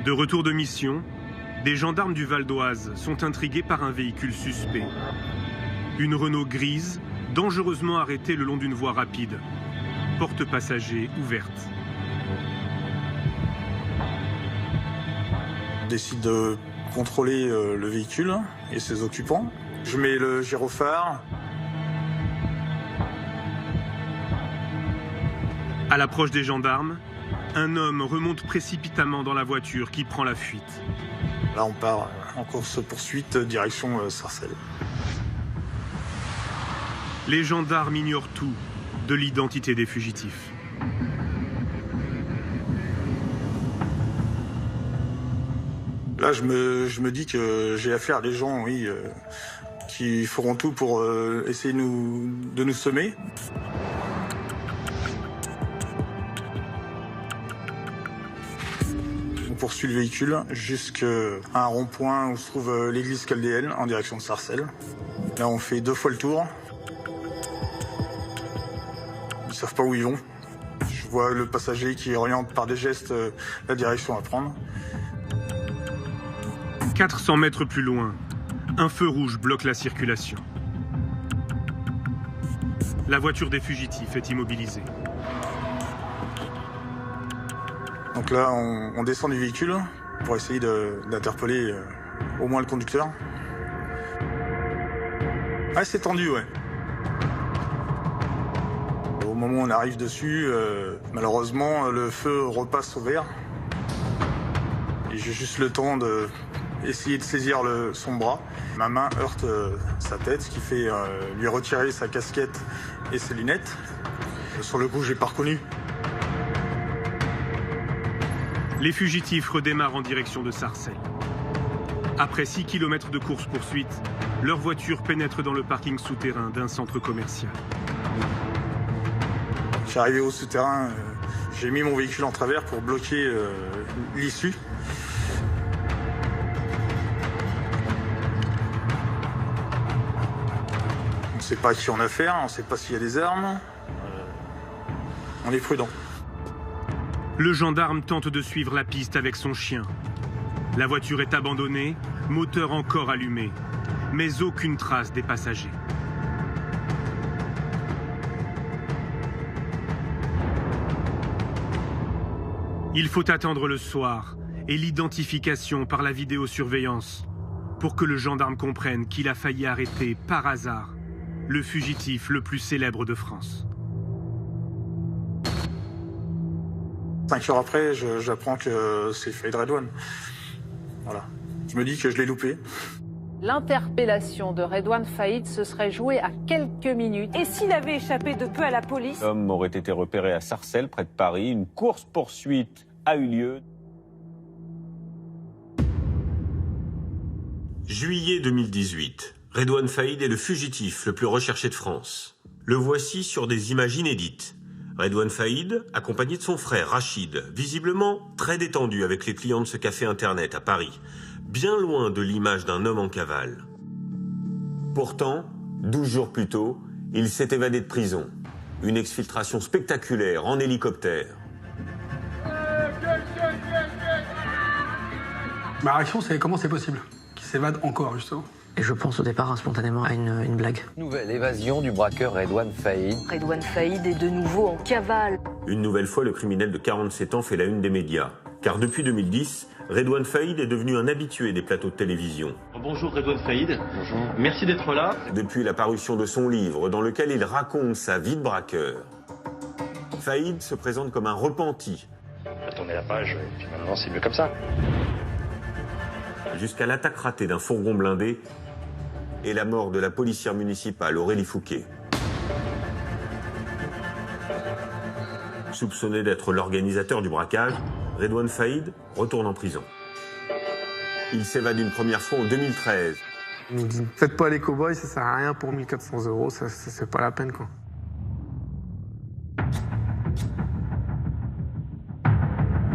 De retour de mission, des gendarmes du Val d'Oise sont intrigués par un véhicule suspect. Une Renault grise, dangereusement arrêtée le long d'une voie rapide. Porte passager ouverte. Je décide de contrôler le véhicule et ses occupants. Je mets le gyrophare. À l'approche des gendarmes, un homme remonte précipitamment dans la voiture qui prend la fuite. Là, on part en course-poursuite direction Sarcelles. Les gendarmes ignorent tout de l'identité des fugitifs. Là, je me dis que j'ai affaire à des gens, oui, qui feront tout pour essayer de nous semer. On poursuit le véhicule jusqu'à un rond-point où se trouve l'église chaldéenne en direction de Sarcelles. Là, on fait 2 fois le tour. Ils savent pas où ils vont. Je vois le passager qui oriente par des gestes la direction à prendre. 400 mètres plus loin, un feu rouge bloque la circulation. La voiture des fugitifs est immobilisée. Donc là, on descend du véhicule pour essayer d'interpeller au moins le conducteur. Ah, c'est tendu, ouais. Au moment où on arrive dessus, malheureusement, le feu repasse au vert. Et j'ai juste le temps d'essayer de saisir son bras. Ma main heurte sa tête, ce qui fait lui retirer sa casquette et ses lunettes. Sur le coup, je l'ai pas reconnu. Les fugitifs redémarrent en direction de Sarcelles. Après 6 km de course-poursuite, leur voiture pénètre dans le parking souterrain d'un centre commercial. Je suis arrivé au souterrain, j'ai mis mon véhicule en travers pour bloquer l'issue. On ne sait pas à qui on a affaire, on ne sait pas s'il y a des armes. On est prudent. Le gendarme tente de suivre la piste avec son chien. La voiture est abandonnée, moteur encore allumé, mais aucune trace des passagers. Il faut attendre le soir et l'identification par la vidéosurveillance pour que le gendarme comprenne qu'il a failli arrêter par hasard le fugitif le plus célèbre de France. 5 heures après, j'apprends que c'est Faïd Redouane. Voilà. Je me dis que je l'ai loupé. L'interpellation de Redouane Faïd se serait jouée à quelques minutes. Et s'il avait échappé de peu à la police? L'homme aurait été repéré à Sarcelles, près de Paris. Une course-poursuite a eu lieu. Juillet 2018. Redouane Faïd est le fugitif le plus recherché de France. Le voici sur des images inédites. Redouane Faïd, accompagné de son frère Rachid, visiblement très détendu avec les clients de ce café internet à Paris, bien loin de l'image d'un homme en cavale. Pourtant, 12 jours plus tôt, il s'est évadé de prison. Une exfiltration spectaculaire en hélicoptère. Ma réaction, c'est comment c'est possible qu'il s'évade encore, justement. Et je pense au départ spontanément à une blague. Nouvelle évasion du braqueur Redouane Faïd. Redouane Faïd est de nouveau en cavale. Une nouvelle fois, le criminel de 47 ans fait la une des médias. Car depuis 2010, Redouane Faïd est devenu un habitué des plateaux de télévision. Bonjour Redouane Faïd. Bonjour. Merci d'être là. Depuis la parution de son livre, dans lequel il raconte sa vie de braqueur, Faïd se présente comme un repenti. On va tourner la page, et puis maintenant c'est mieux comme ça. Jusqu'à l'attaque ratée d'un fourgon blindé et la mort de la policière municipale Aurélie Fouquet. Soupçonné d'être l'organisateur du braquage, Redouane Faïd retourne en prison. Il s'évade une première fois en 2013. Ils nous disent, faites pas les cow-boys, ça sert à rien pour 1400 €, ça c'est pas la peine, quoi.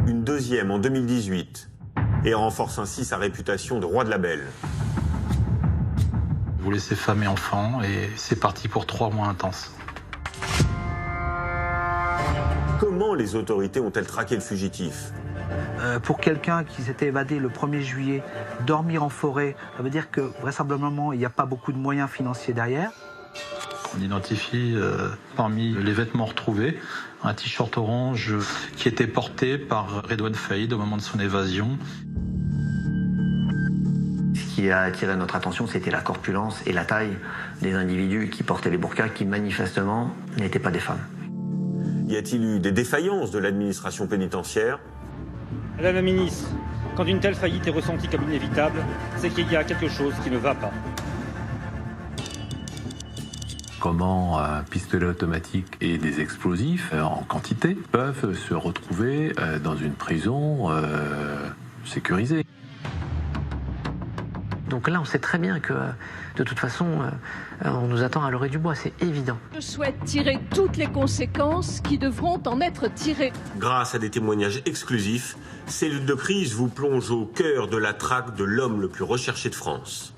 Une deuxième en 2018 et renforce ainsi sa réputation de roi de la belle. Vous laissez femme et enfants et c'est parti pour 3 mois intenses. Comment les autorités ont-elles traqué le fugitif? Pour quelqu'un qui s'était évadé le 1er juillet, dormir en forêt, ça veut dire que vraisemblablement il n'y a pas beaucoup de moyens financiers derrière. On identifie parmi les vêtements retrouvés un t-shirt orange qui était porté par Redouane Faïd au moment de son évasion. Ce qui a attiré notre attention, c'était la corpulence et la taille des individus qui portaient les burqas, qui manifestement n'étaient pas des femmes. Y a-t-il eu des défaillances de l'administration pénitentiaire? Madame la ministre, quand une telle faillite est ressentie comme inévitable, c'est qu'il y a quelque chose qui ne va pas. Comment un pistolet automatique et des explosifs en quantité peuvent se retrouver dans une prison sécurisée. Donc là, on sait très bien que, de toute façon, on nous attend à l'orée du bois, c'est évident. Je souhaite tirer toutes les conséquences qui devront en être tirées. Grâce à des témoignages exclusifs, Cellule de crise vous plonge au cœur de la traque de l'homme le plus recherché de France.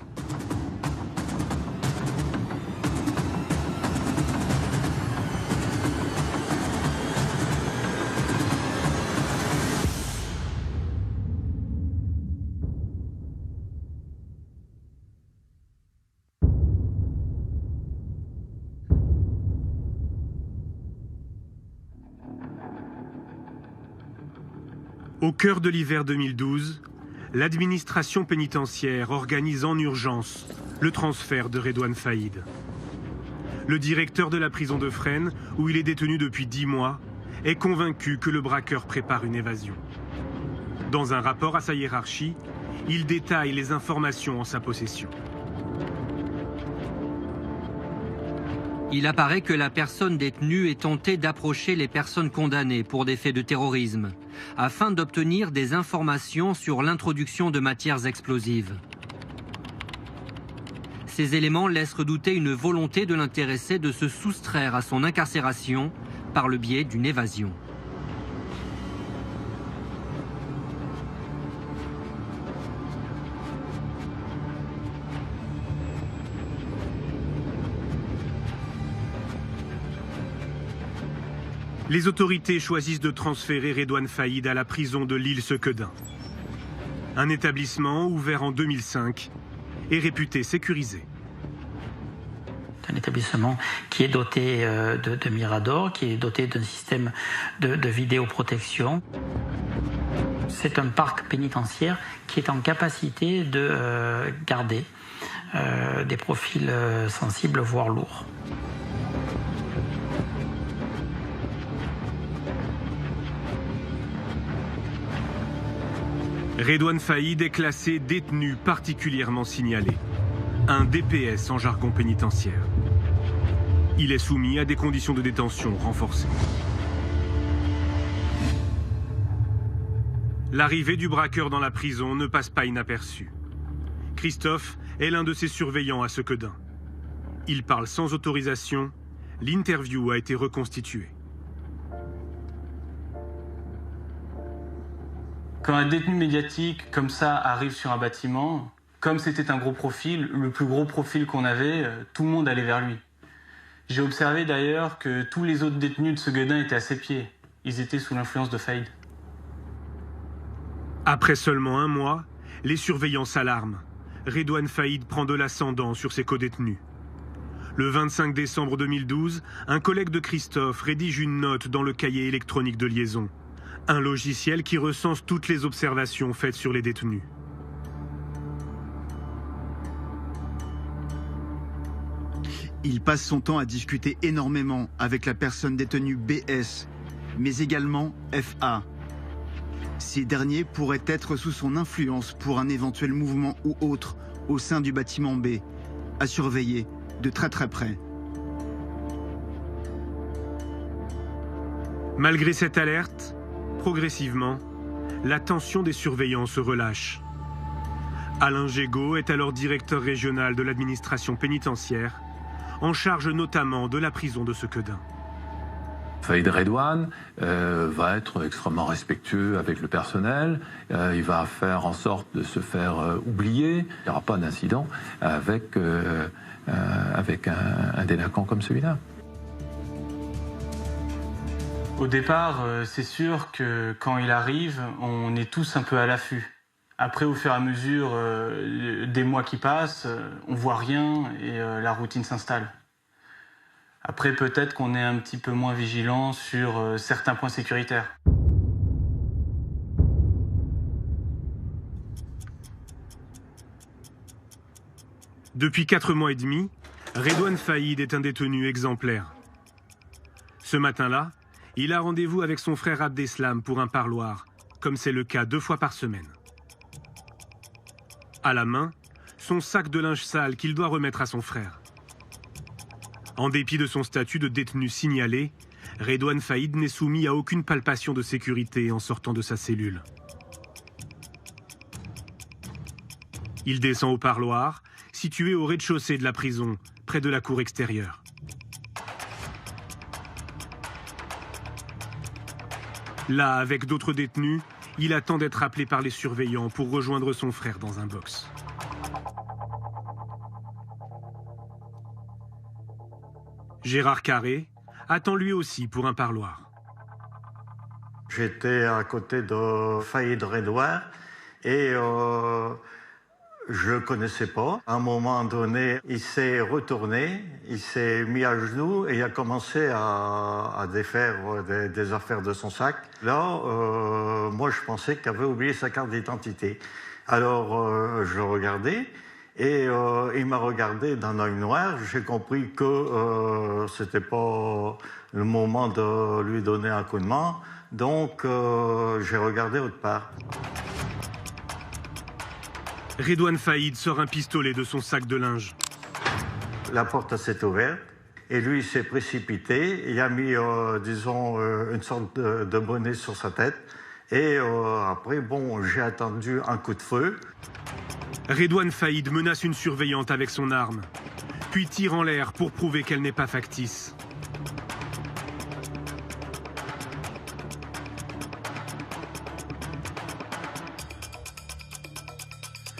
Au cœur de l'hiver 2012, l'administration pénitentiaire organise en urgence le transfert de Redouane Faïd. Le directeur de la prison de Fresnes, où il est détenu depuis 10 mois, est convaincu que le braqueur prépare une évasion. Dans un rapport à sa hiérarchie, il détaille les informations en sa possession. Il apparaît que la personne détenue est tentée d'approcher les personnes condamnées pour des faits de terrorisme, afin d'obtenir des informations sur l'introduction de matières explosives. Ces éléments laissent redouter une volonté de l'intéressé de se soustraire à son incarcération par le biais d'une évasion. Les autorités choisissent de transférer Redouane Faïd à la prison de l'Île-Sequedin. Un établissement ouvert en 2005 et réputé sécurisé. Un établissement qui est doté de miradors, qui est doté d'un système de vidéoprotection. C'est un parc pénitentiaire qui est en capacité de garder des profils sensibles, voire lourds. Redouane Faïd est classé détenu particulièrement signalé, un DPS en jargon pénitentiaire. Il est soumis à des conditions de détention renforcées. L'arrivée du braqueur dans la prison ne passe pas inaperçue. Christophe est l'un de ses surveillants à Sequedin. Il parle sans autorisation, l'interview a été reconstituée. Quand un détenu médiatique comme ça arrive sur un bâtiment, comme c'était un gros profil, le plus gros profil qu'on avait, tout le monde allait vers lui. J'ai observé d'ailleurs que tous les autres détenus de Sequedin étaient à ses pieds. Ils étaient sous l'influence de Faïd. Après seulement 1 mois, les surveillants s'alarment. Redouane Faïd prend de l'ascendant sur ses codétenus. Le 25 décembre 2012, un collègue de Christophe rédige une note dans le cahier électronique de liaison. Un logiciel qui recense toutes les observations faites sur les détenus. Il passe son temps à discuter énormément avec la personne détenue BS, mais également FA. Ces derniers pourraient être sous son influence pour un éventuel mouvement ou autre au sein du bâtiment B, à surveiller de très près. Malgré cette alerte, progressivement, la tension des surveillants se relâche. Alain Gégaud est alors directeur régional de l'administration pénitentiaire, en charge notamment de la prison de Sequedin. Faïd Redouane va être extrêmement respectueux avec le personnel, il va faire en sorte de se faire oublier, il n'y aura pas d'incident avec un délinquant comme celui-là. Au départ, c'est sûr que quand il arrive, on est tous un peu à l'affût. Après, au fur et à mesure des mois qui passent, on voit rien et la routine s'installe. Après, peut-être qu'on est un petit peu moins vigilant sur certains points sécuritaires. Depuis 4 mois et demi, Redouane Faïd est un détenu exemplaire. Ce matin-là, il a rendez-vous avec son frère Abdeslam pour un parloir, comme c'est le cas 2 fois par semaine. À la main, son sac de linge sale qu'il doit remettre à son frère. En dépit de son statut de détenu signalé, Redouane Faïd n'est soumis à aucune palpation de sécurité en sortant de sa cellule. Il descend au parloir, situé au rez-de-chaussée de la prison, près de la cour extérieure. Là, avec d'autres détenus, il attend d'être appelé par les surveillants pour rejoindre son frère dans un box. Gérard Carré attend lui aussi pour un parloir. J'étais à côté de Faïd Redouane et je ne le connaissais pas. À un moment donné, il s'est retourné, il s'est mis à genoux et il a commencé à défaire des affaires de son sac. Là, moi, je pensais qu'il avait oublié sa carte d'identité. Alors, je le regardais et il m'a regardé d'un œil noir. J'ai compris que c'était pas le moment de lui donner un coup de main. Donc, j'ai regardé autre part. Redouane Faïd sort un pistolet de son sac de linge. La porte s'est ouverte et lui il s'est précipité. Il a mis, disons, une sorte de bonnet sur sa tête. Et après, bon, j'ai attendu un coup de feu. Redouane Faïd menace une surveillante avec son arme, puis tire en l'air pour prouver qu'elle n'est pas factice.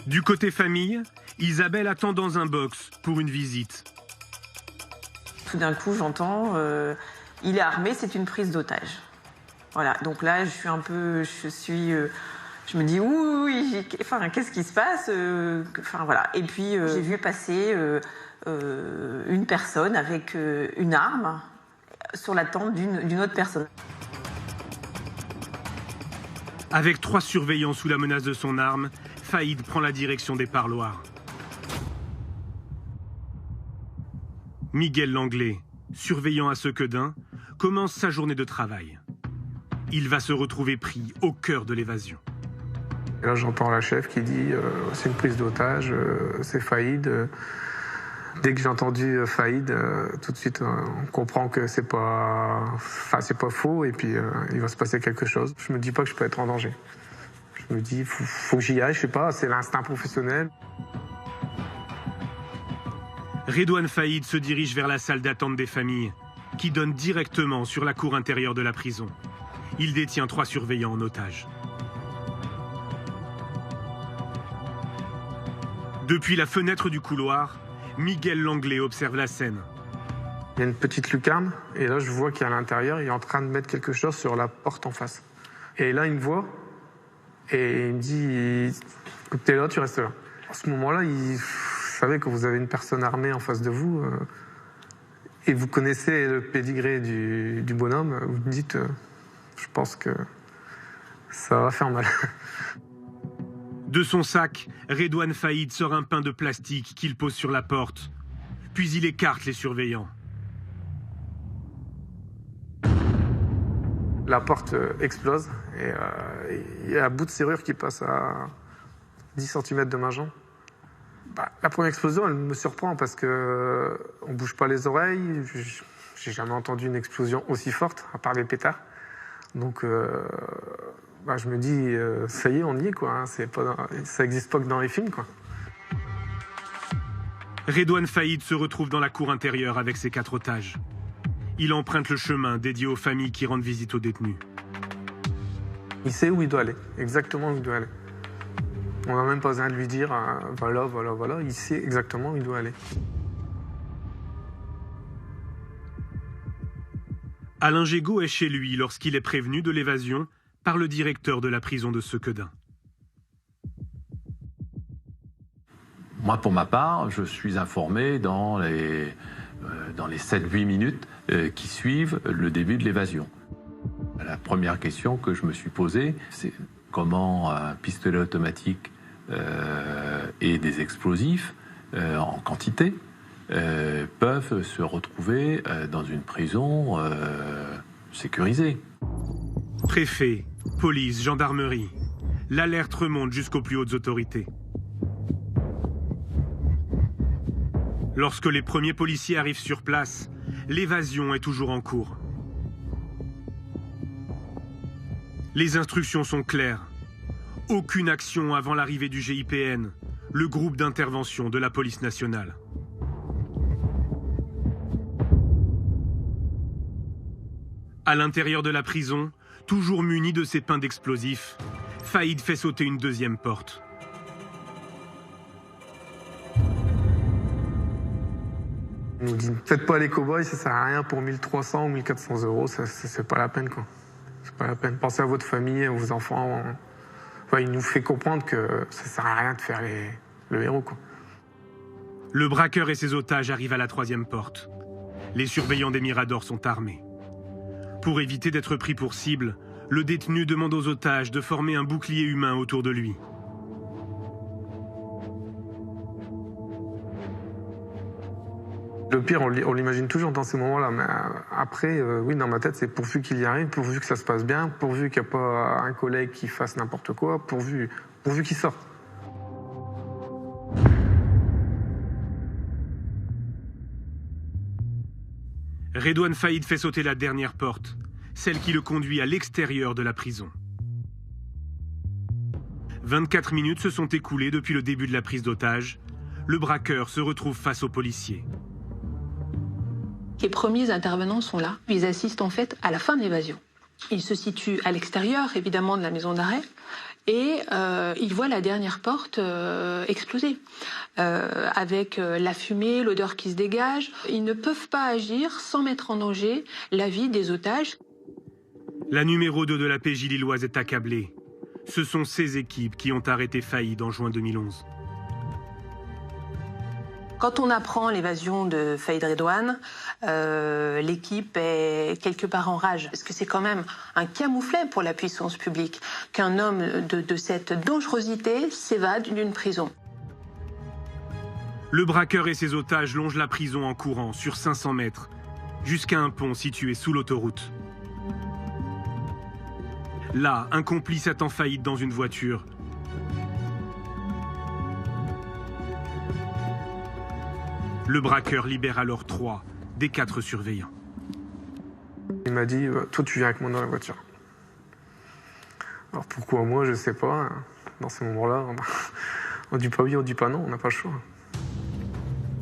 Du côté famille, Isabelle attend dans un box pour une visite. Tout d'un coup, j'entends il est armé, c'est une prise d'otage. Voilà, donc là, je me dis oui, enfin, qu'est-ce qui se passe enfin, voilà. Et puis, j'ai vu passer une personne avec une arme sur la tente d'une autre personne. Avec 3 surveillants sous la menace de son arme, Faïd prend la direction des parloirs. Miguel Langlais, surveillant à Sequedin, commence sa journée de travail. Il va se retrouver pris au cœur de l'évasion. Et là, j'entends la chef qui dit c'est une prise d'otage, c'est Faïd. Dès que j'ai entendu Faïd, tout de suite, on comprend que c'est pas faux et puis il va se passer quelque chose. Je me dis pas que je peux être en danger. Je me dis, faut que j'y aille, je sais pas, c'est l'instinct professionnel. Redouane Faïd se dirige vers la salle d'attente des familles, qui donne directement sur la cour intérieure de la prison. Il détient 3 surveillants en otage. Depuis la fenêtre du couloir, Miguel Langlais observe la scène. Il y a une petite lucarne, et là je vois qu'à l'intérieur, il est en train de mettre quelque chose sur la porte en face. Et là, il me voit, et il me dit, écoute, t'es là, tu restes là. À ce moment-là, vous savez que vous avez une personne armée en face de vous, et vous connaissez le pédigré du bonhomme, vous me dites, je pense que ça va faire mal. De son sac, Redouane Faïd sort un pain de plastique qu'il pose sur la porte, puis il écarte les surveillants. La porte explose et il y a un bout de serrure qui passe à 10 cm de ma jambe. La première explosion, elle me surprend parce que on bouge pas les oreilles. J'ai jamais entendu une explosion aussi forte, à part les pétards. Donc, je me dis, ça y est, on y est, quoi. Hein. Ça n'existe pas que dans les films, quoi. Redouane Faïd se retrouve dans la cour intérieure avec ses 4 otages. Il emprunte le chemin dédié aux familles qui rendent visite aux détenus. Il sait où il doit aller, exactement où il doit aller. On n'a même pas besoin de lui dire voilà, il sait exactement où il doit aller. Alain Gégaud est chez lui lorsqu'il est prévenu de l'évasion par le directeur de la prison de Sequedin. Moi, pour ma part, je suis informé dans les 7-8 minutes qui suivent le début de l'évasion. La première question que je me suis posée, c'est comment un pistolet automatique et des explosifs en quantité peuvent se retrouver dans une prison sécurisée. Préfet, police, gendarmerie, l'alerte remonte jusqu'aux plus hautes autorités. Lorsque les premiers policiers arrivent sur place, l'évasion est toujours en cours. Les instructions sont claires. Aucune action avant l'arrivée du GIPN, le groupe d'intervention de la police nationale. À l'intérieur de la prison, toujours muni de ses pains d'explosifs, Faïd fait sauter une deuxième porte. Il nous dit, faites pas les cow-boys, ça sert à rien pour 1300 ou 1400 euros, c'est pas la peine, quoi. C'est pas la peine. Pensez à votre famille, à vos enfants. Enfin, il nous fait comprendre que ça sert à rien de faire le héros, quoi. Le braqueur et ses otages arrivent à la troisième porte. Les surveillants des Miradors sont armés. Pour éviter d'être pris pour cible, le détenu demande aux otages de former un bouclier humain autour de lui. Le pire, on l'imagine toujours dans ces moments-là, mais après, oui, dans ma tête, c'est pourvu qu'il y arrive, pourvu que ça se passe bien, pourvu qu'il n'y a pas un collègue qui fasse n'importe quoi, pourvu qu'il sorte. Redouane Faïd fait sauter la dernière porte, celle qui le conduit à l'extérieur de la prison. 24 minutes se sont écoulées depuis le début de la prise d'otage. Le braqueur se retrouve face aux policiers. Les premiers intervenants sont là. Ils assistent en fait à la fin de l'évasion. Ils se situent à l'extérieur, évidemment, de la maison d'arrêt, et ils voient la dernière porte exploser. Avec la fumée, l'odeur qui se dégage, ils ne peuvent pas agir sans mettre en danger la vie des otages. La numéro 2 de la PJ lilloise est accablée. Ce sont ces équipes qui ont arrêté Faïd en juin 2011. Quand on apprend l'évasion de Faïd Redouane, l'équipe est quelque part en rage. Parce que c'est quand même un camouflet pour la puissance publique qu'un homme de cette dangerosité s'évade d'une prison. Le braqueur et ses otages longent la prison en courant sur 500 mètres, jusqu'à un pont situé sous l'autoroute. Là, un complice attend Faïd dans une voiture. Le braqueur libère alors 3 des 4 surveillants. Il m'a dit, toi tu viens avec moi dans la voiture. Alors pourquoi moi, je sais pas. Dans ces moments-là, on dit pas oui, on dit pas non, on n'a pas le choix.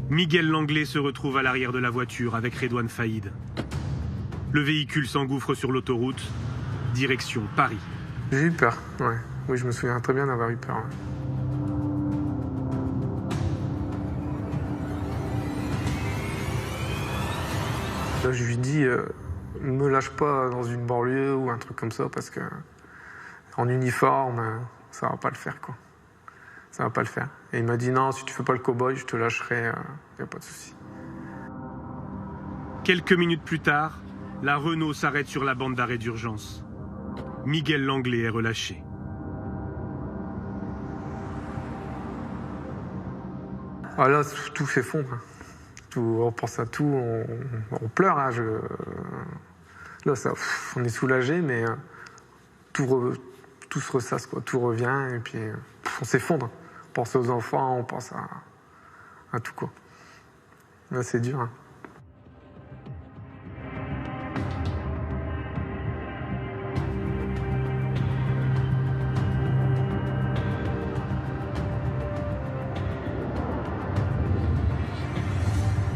Miguel Langlais se retrouve à l'arrière de la voiture avec Redouane Faïd. Le véhicule s'engouffre sur l'autoroute, direction Paris. J'ai eu peur, ouais. Oui, je me souviens très bien d'avoir eu peur. Ouais. Là, je lui dis, me lâche pas dans une banlieue ou un truc comme ça, parce que en uniforme, ça va pas le faire, quoi. Ça va pas le faire. Et il m'a dit, non, si tu fais pas le cow-boy, je te lâcherai, y a pas de souci. Quelques minutes plus tard, la Renault s'arrête sur la bande d'arrêt d'urgence. Miguel Langlais est relâché. Ah là, tout s'effondre. On pense à tout, on pleure. Hein, là, on est soulagé, mais tout se ressasse, quoi. Tout revient, et puis on s'effondre. On pense aux enfants, on pense à tout, quoi. Là, c'est dur. Hein.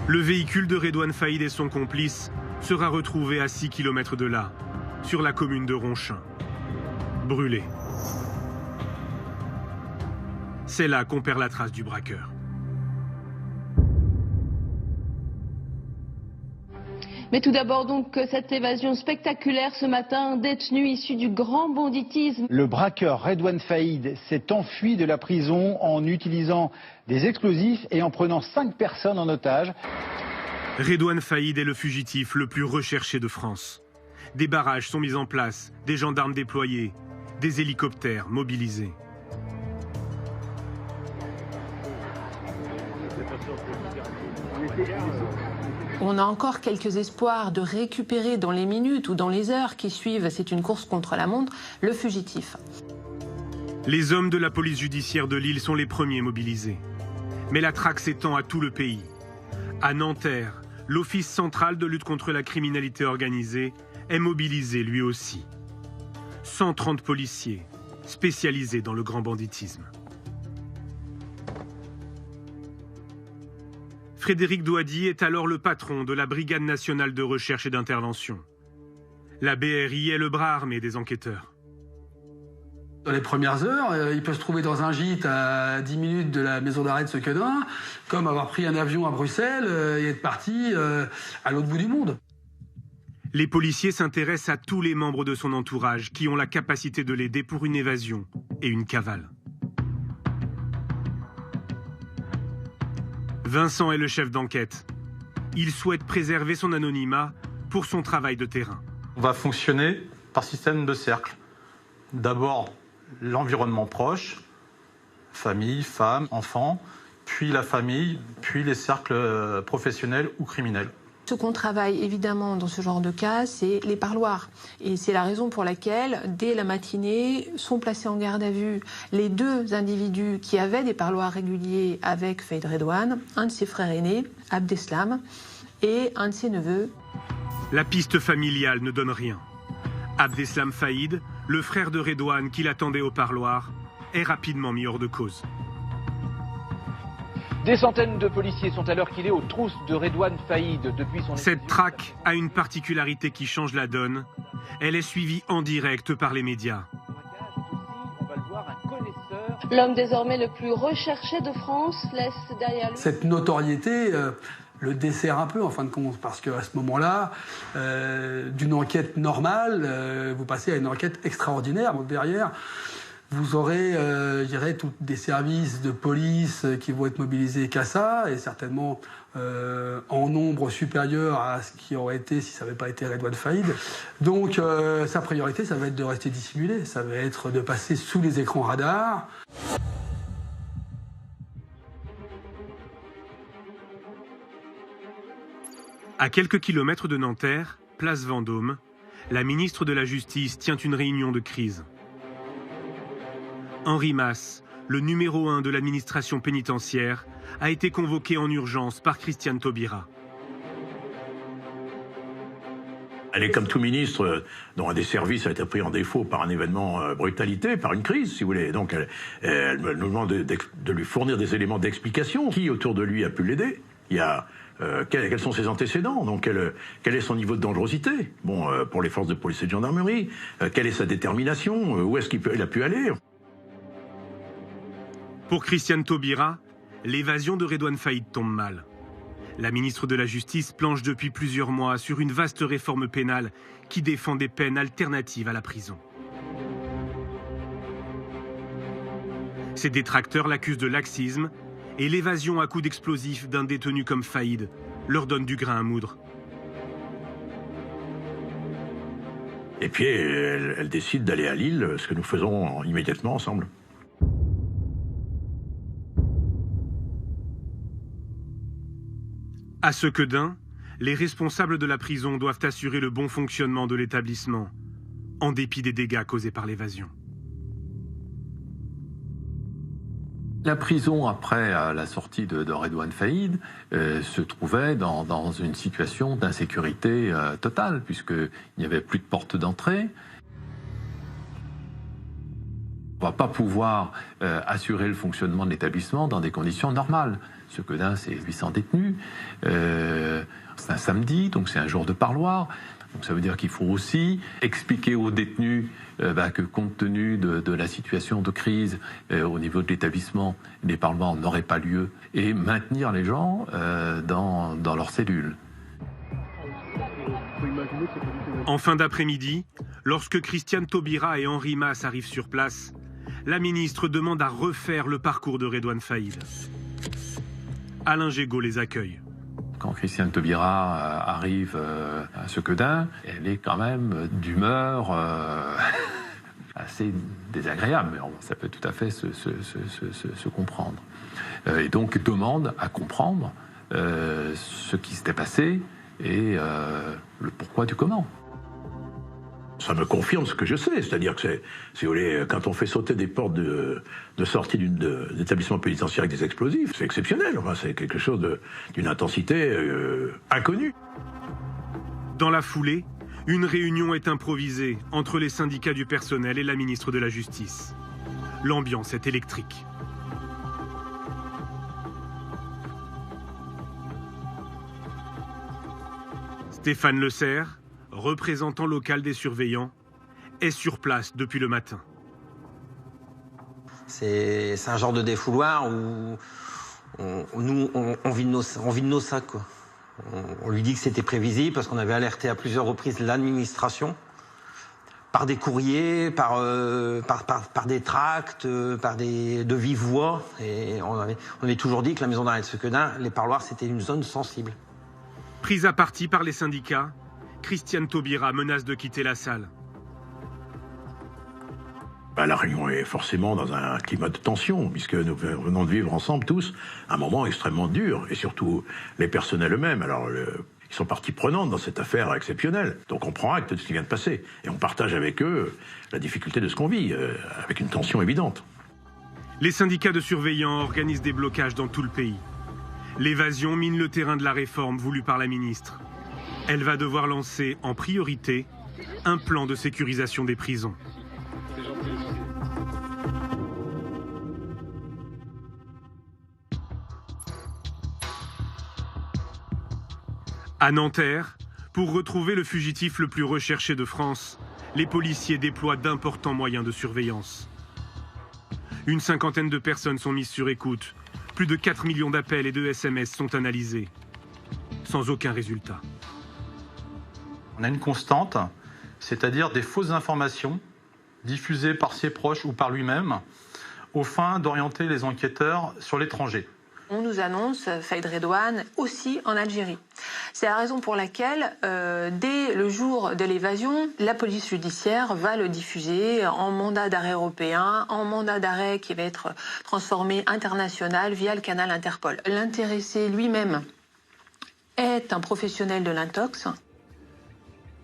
Le véhicule de Redouane Faïd et son complice sera retrouvé à 6 km de là, sur la commune de Ronchin. Brûlé. C'est là qu'on perd la trace du braqueur. Mais tout d'abord donc cette évasion spectaculaire ce matin, un détenu issu du grand banditisme. Le braqueur Redouane Faïd s'est enfui de la prison en utilisant des explosifs et en prenant 5 personnes en otage. Redouane Faïd est le fugitif le plus recherché de France. Des barrages sont mis en place, des gendarmes déployés, des hélicoptères mobilisés. On a encore quelques espoirs de récupérer dans les minutes ou dans les heures qui suivent, c'est une course contre la montre, le fugitif. Les hommes de la police judiciaire de Lille sont les premiers mobilisés. Mais la traque s'étend à tout le pays. À Nanterre, l'Office central de lutte contre la criminalité organisée est mobilisé lui aussi. 130 policiers spécialisés dans le grand banditisme. Frédéric Douady est alors le patron de la Brigade nationale de recherche et d'intervention. La BRI est le bras armé des enquêteurs. Dans les premières heures, il peut se trouver dans un gîte à 10 minutes de la maison d'arrêt de Sequedin, comme avoir pris un avion à Bruxelles et être parti à l'autre bout du monde. Les policiers s'intéressent à tous les membres de son entourage qui ont la capacité de l'aider pour une évasion et une cavale. Vincent est le chef d'enquête. Il souhaite préserver son anonymat pour son travail de terrain. On va fonctionner par système de cercle. D'abord, l'environnement proche, famille, femme, enfant, puis la famille, puis les cercles professionnels ou criminels. Ce qu'on travaille évidemment dans ce genre de cas, c'est les parloirs. Et c'est la raison pour laquelle, dès la matinée, sont placés en garde à vue les 2 individus qui avaient des parloirs réguliers avec Faïd Redouane, un de ses frères aînés, Abdeslam, et un de ses neveux. La piste familiale ne donne rien. Abdeslam Faïd, le frère de Redouane qui l'attendait au parloir, est rapidement mis hors de cause. Des centaines de policiers sont à l'heure qu'il est aux trousses de Redouane Faïd depuis son... Cette traque a une particularité qui change la donne. Elle est suivie en direct par les médias. L'homme désormais le plus recherché de France laisse derrière lui... Cette notoriété le dessert un peu en fin de compte, parce qu'à ce moment-là, d'une enquête normale, vous passez à une enquête extraordinaire. Donc derrière, vous aurez, je dirais, tous des services de police qui vont être mobilisés qu'à ça, et certainement en nombre supérieur à ce qui aurait été si ça n'avait pas été Redouane Faïd. Donc sa priorité, ça va être de rester dissimulé, ça va être de passer sous les écrans radars. À quelques kilomètres de Nanterre, place Vendôme, la ministre de la Justice tient une réunion de crise. Henri Masse, le numéro 1 de l'administration pénitentiaire, a été convoqué en urgence par Christiane Taubira. Elle est comme tout ministre dont un des services a été pris en défaut par un événement brutalité, par une crise, si vous voulez. Donc elle nous demande de lui fournir des éléments d'explication. Qui autour de lui a pu l'aider? Il y a quels sont ses antécédents? Donc quel est son niveau de dangerosité? Bon, pour les forces de police et de gendarmerie, quelle est sa détermination? Où est-ce qu'il a pu aller? Pour Christiane Taubira, l'évasion de Redouane Faïd tombe mal. La ministre de la Justice planche depuis plusieurs mois sur une vaste réforme pénale qui défend des peines alternatives à la prison. Ses détracteurs l'accusent de laxisme et l'évasion à coups d'explosifs d'un détenu comme Faïd leur donne du grain à moudre. Et puis elle décide d'aller à Lille, ce que nous faisons immédiatement ensemble. À Sequedin, les responsables de la prison doivent assurer le bon fonctionnement de l'établissement, en dépit des dégâts causés par l'évasion. La prison, après la sortie de Redouane Faïd, se trouvait dans une situation d'insécurité totale, puisqu'il n'y avait plus de porte d'entrée. On ne va pas pouvoir assurer le fonctionnement de l'établissement dans des conditions normales. Sequedin, c'est 800 détenus. C'est un samedi, donc c'est un jour de parloir. Donc ça veut dire qu'il faut aussi expliquer aux détenus que compte tenu de la situation de crise au niveau de l'établissement, les parloirs n'auraient pas lieu, et maintenir les gens dans leurs cellules. En fin d'après-midi, lorsque Christiane Taubira et Henri Mas arrivent sur place, la ministre demande à refaire le parcours de Redouane Faïd. Alain Gégaud les accueille. Quand Christiane Taubira arrive à Sequedin, elle est quand même d'humeur assez désagréable, mais ça peut tout à fait se comprendre. Et donc demande à comprendre ce qui s'était passé et le pourquoi du comment. Ça me confirme ce que je sais, c'est-à-dire que si vous voulez, quand on fait sauter des portes de sortie d'établissement pénitentiaire avec des explosifs, c'est exceptionnel, enfin, c'est quelque chose d'une intensité inconnue. Dans la foulée, une réunion est improvisée entre les syndicats du personnel et la ministre de la Justice. L'ambiance est électrique. Stéphane Le Serre, représentant local des surveillants, est sur place depuis le matin. C'est un genre de défouloir où on vit de nos sacs, quoi. On lui dit que c'était prévisible parce qu'on avait alerté à plusieurs reprises l'administration par des courriers, par des tracts, de vive voix. Et on avait toujours dit que la maison d'arrêt de Sequedin, les parloirs, c'était une zone sensible. Prise à partie par les syndicats, Christiane Taubira menace de quitter la salle. La réunion est forcément dans un climat de tension, puisque nous venons de vivre ensemble tous un moment extrêmement dur, et surtout les personnels eux-mêmes. Alors, ils sont partie prenante dans cette affaire exceptionnelle. Donc on prend acte de ce qui vient de passer, et on partage avec eux la difficulté de ce qu'on vit, avec une tension évidente. Les syndicats de surveillants organisent des blocages dans tout le pays. L'évasion mine le terrain de la réforme voulue par la ministre. Elle va devoir lancer en priorité un plan de sécurisation des prisons. À Nanterre, pour retrouver le fugitif le plus recherché de France, les policiers déploient d'importants moyens de surveillance. Une cinquantaine de personnes sont mises sur écoute. Plus de 4 millions d'appels et de SMS sont analysés. Sans aucun résultat. On a une constante, c'est-à-dire des fausses informations diffusées par ses proches ou par lui-même, aux fins d'orienter les enquêteurs sur l'étranger. On nous annonce Faïd Redouane aussi en Algérie. C'est la raison pour laquelle, dès le jour de l'évasion, la police judiciaire va le diffuser en mandat d'arrêt européen, en mandat d'arrêt qui va être transformé international via le canal Interpol. L'intéressé lui-même est un professionnel de l'intox.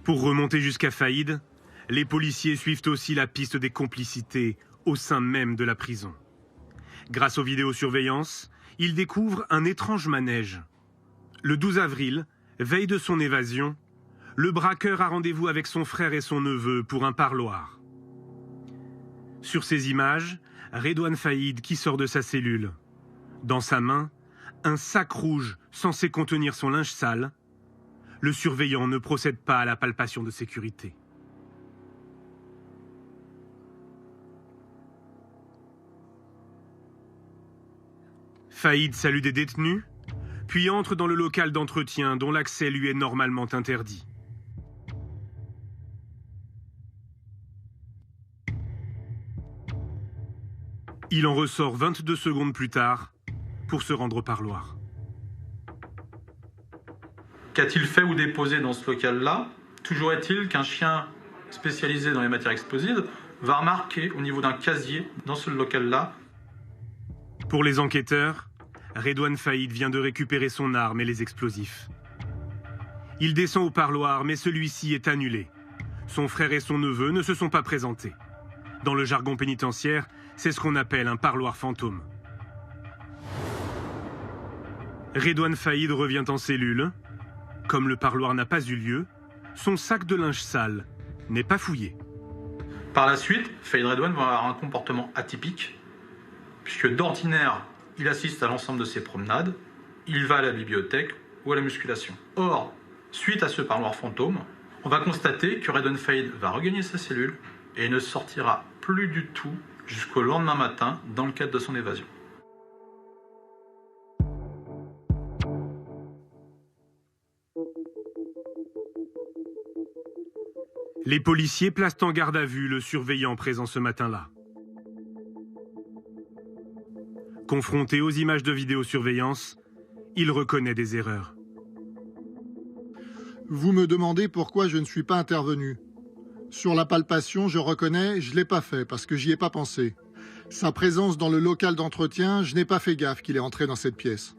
Pour remonter jusqu'à Faïd, les policiers suivent aussi la piste des complicités au sein même de la prison. Grâce aux vidéosurveillances, ils découvrent un étrange manège. Le 12 avril, veille de son évasion, le braqueur a rendez-vous avec son frère et son neveu pour un parloir. Sur ces images, Redouane Faïd qui sort de sa cellule. Dans sa main, un sac rouge censé contenir son linge sale. Le surveillant ne procède pas à la palpation de sécurité. Faïd salue des détenus, puis entre dans le local d'entretien dont l'accès lui est normalement interdit. Il en ressort 22 secondes plus tard pour se rendre au parloir. Qu'a-t-il fait ou déposé dans ce local-là? Toujours est-il qu'un chien spécialisé dans les matières explosives va remarquer au niveau d'un casier dans ce local-là. Pour les enquêteurs, Redouane Faïd vient de récupérer son arme et les explosifs. Il descend au parloir, mais celui-ci est annulé. Son frère et son neveu ne se sont pas présentés. Dans le jargon pénitentiaire, c'est ce qu'on appelle un parloir fantôme. Redouane Faïd revient en cellule. Comme le parloir n'a pas eu lieu, son sac de linge sale n'est pas fouillé. Par la suite, Faïd Redouane va avoir un comportement atypique, puisque d'ordinaire, il assiste à l'ensemble de ses promenades, il va à la bibliothèque ou à la musculation. Or, suite à ce parloir fantôme, on va constater que Redouane Faïd va regagner sa cellule et ne sortira plus du tout jusqu'au lendemain matin dans le cadre de son évasion. Les policiers placent en garde à vue le surveillant présent ce matin-là. Confronté aux images de vidéosurveillance, il reconnaît des erreurs. Vous me demandez pourquoi je ne suis pas intervenu. Sur la palpation, je reconnais, je ne l'ai pas fait parce que j'y ai pas pensé. Sa présence dans le local d'entretien, je n'ai pas fait gaffe qu'il est entré dans cette pièce.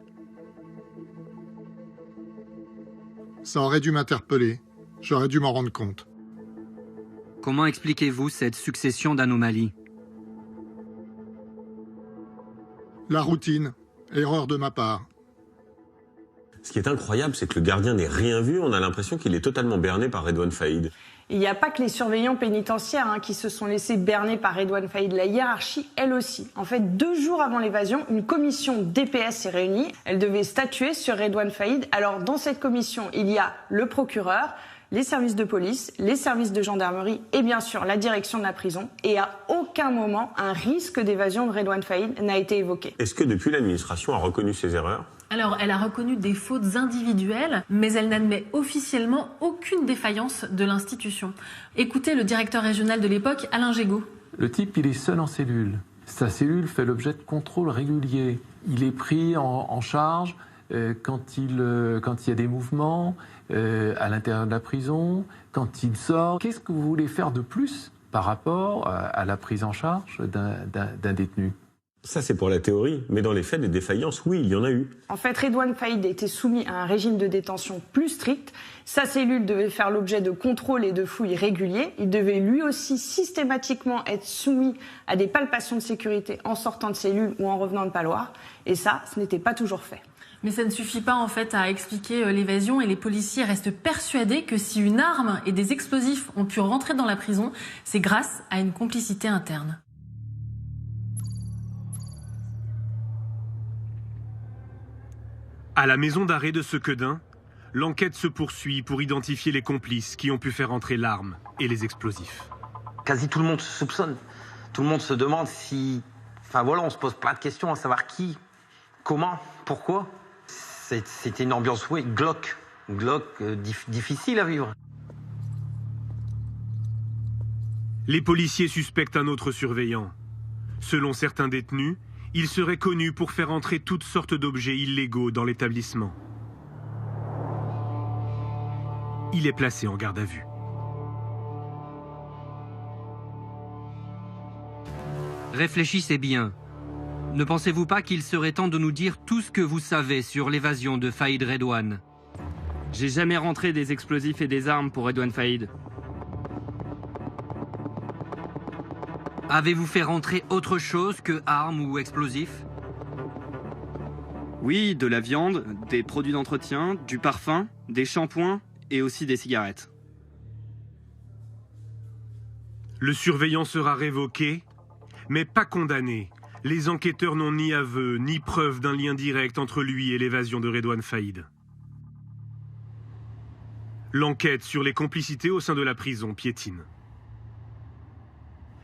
Ça aurait dû m'interpeller. J'aurais dû m'en rendre compte. Comment expliquez-vous cette succession d'anomalies? La routine. Erreur de ma part. Ce qui est incroyable, c'est que le gardien n'ait rien vu. On a l'impression qu'il est totalement berné par Redouane Faïd. Il n'y a pas que les surveillants pénitentiaires qui se sont laissés berner par Redouane Faïd. La hiérarchie, elle aussi. En fait, 2 jours avant l'évasion, une commission DPS s'est réunie. Elle devait statuer sur Redouane Faïd. Alors, dans cette commission, il y a le procureur, les services de police, les services de gendarmerie et bien sûr la direction de la prison. Et à aucun moment, un risque d'évasion de Redouane Faïd n'a été évoqué. Est-ce que depuis l'administration a reconnu ses erreurs ? Alors, elle a reconnu des fautes individuelles, mais elle n'admet officiellement aucune défaillance de l'institution. Écoutez le directeur régional de l'époque, Alain Gégaud. Le type, il est seul en cellule. Sa cellule fait l'objet de contrôles réguliers. Il est pris en charge quand il y a des mouvements à l'intérieur de la prison, quand il sort. Qu'est-ce que vous voulez faire de plus par rapport à la prise en charge d'un détenu ? Ça, c'est pour la théorie, mais dans les faits, des défaillances, oui, il y en a eu. En fait, Redouane Faïd était soumis à un régime de détention plus strict. Sa cellule devait faire l'objet de contrôles et de fouilles réguliers. Il devait lui aussi systématiquement être soumis à des palpations de sécurité en sortant de cellule ou en revenant de Paloire. Et ça, ce n'était pas toujours fait. Mais ça ne suffit pas en fait à expliquer l'évasion et les policiers restent persuadés que si une arme et des explosifs ont pu rentrer dans la prison, c'est grâce à une complicité interne. À la maison d'arrêt de Sequedin, l'enquête se poursuit pour identifier les complices qui ont pu faire entrer l'arme et les explosifs. Quasi tout le monde se soupçonne. Tout le monde se demande si... Enfin voilà, on se pose plein de questions à savoir qui, comment, pourquoi. C'était une ambiance, oui, glauque. Difficile à vivre. Les policiers suspectent un autre surveillant. Selon certains détenus, il serait connu pour faire entrer toutes sortes d'objets illégaux dans l'établissement. Il est placé en garde à vue. Réfléchissez bien. Ne pensez-vous pas qu'il serait temps de nous dire tout ce que vous savez sur l'évasion de Faïd Redouane? J'ai jamais rentré des explosifs et des armes pour Redouane Faïd. Avez-vous fait rentrer autre chose que armes ou explosifs? Oui, de la viande, des produits d'entretien, du parfum, des shampoings et aussi des cigarettes. Le surveillant sera révoqué, mais pas condamné. Les enquêteurs n'ont ni aveu, ni preuve d'un lien direct entre lui et l'évasion de Redouane Faïd. L'enquête sur les complicités au sein de la prison piétine.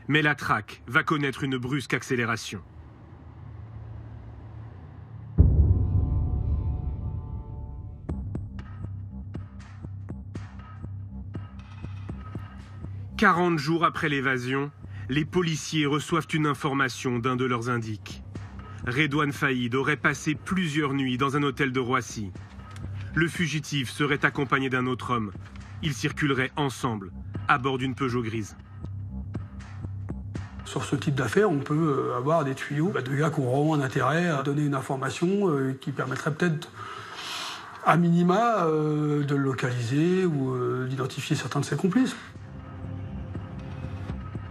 Mais la traque va connaître une brusque accélération. « 40 jours après l'évasion, les policiers reçoivent une information d'un de leurs indiques. Redouane Faïd aurait passé plusieurs nuits dans un hôtel de Roissy. Le fugitif serait accompagné d'un autre homme. Ils circuleraient ensemble, à bord d'une Peugeot grise. Sur ce type d'affaires, on peut avoir des tuyaux de gars qui ont vraiment un intérêt à donner une information qui permettrait peut-être, à minima, de le localiser ou d'identifier certains de ses complices.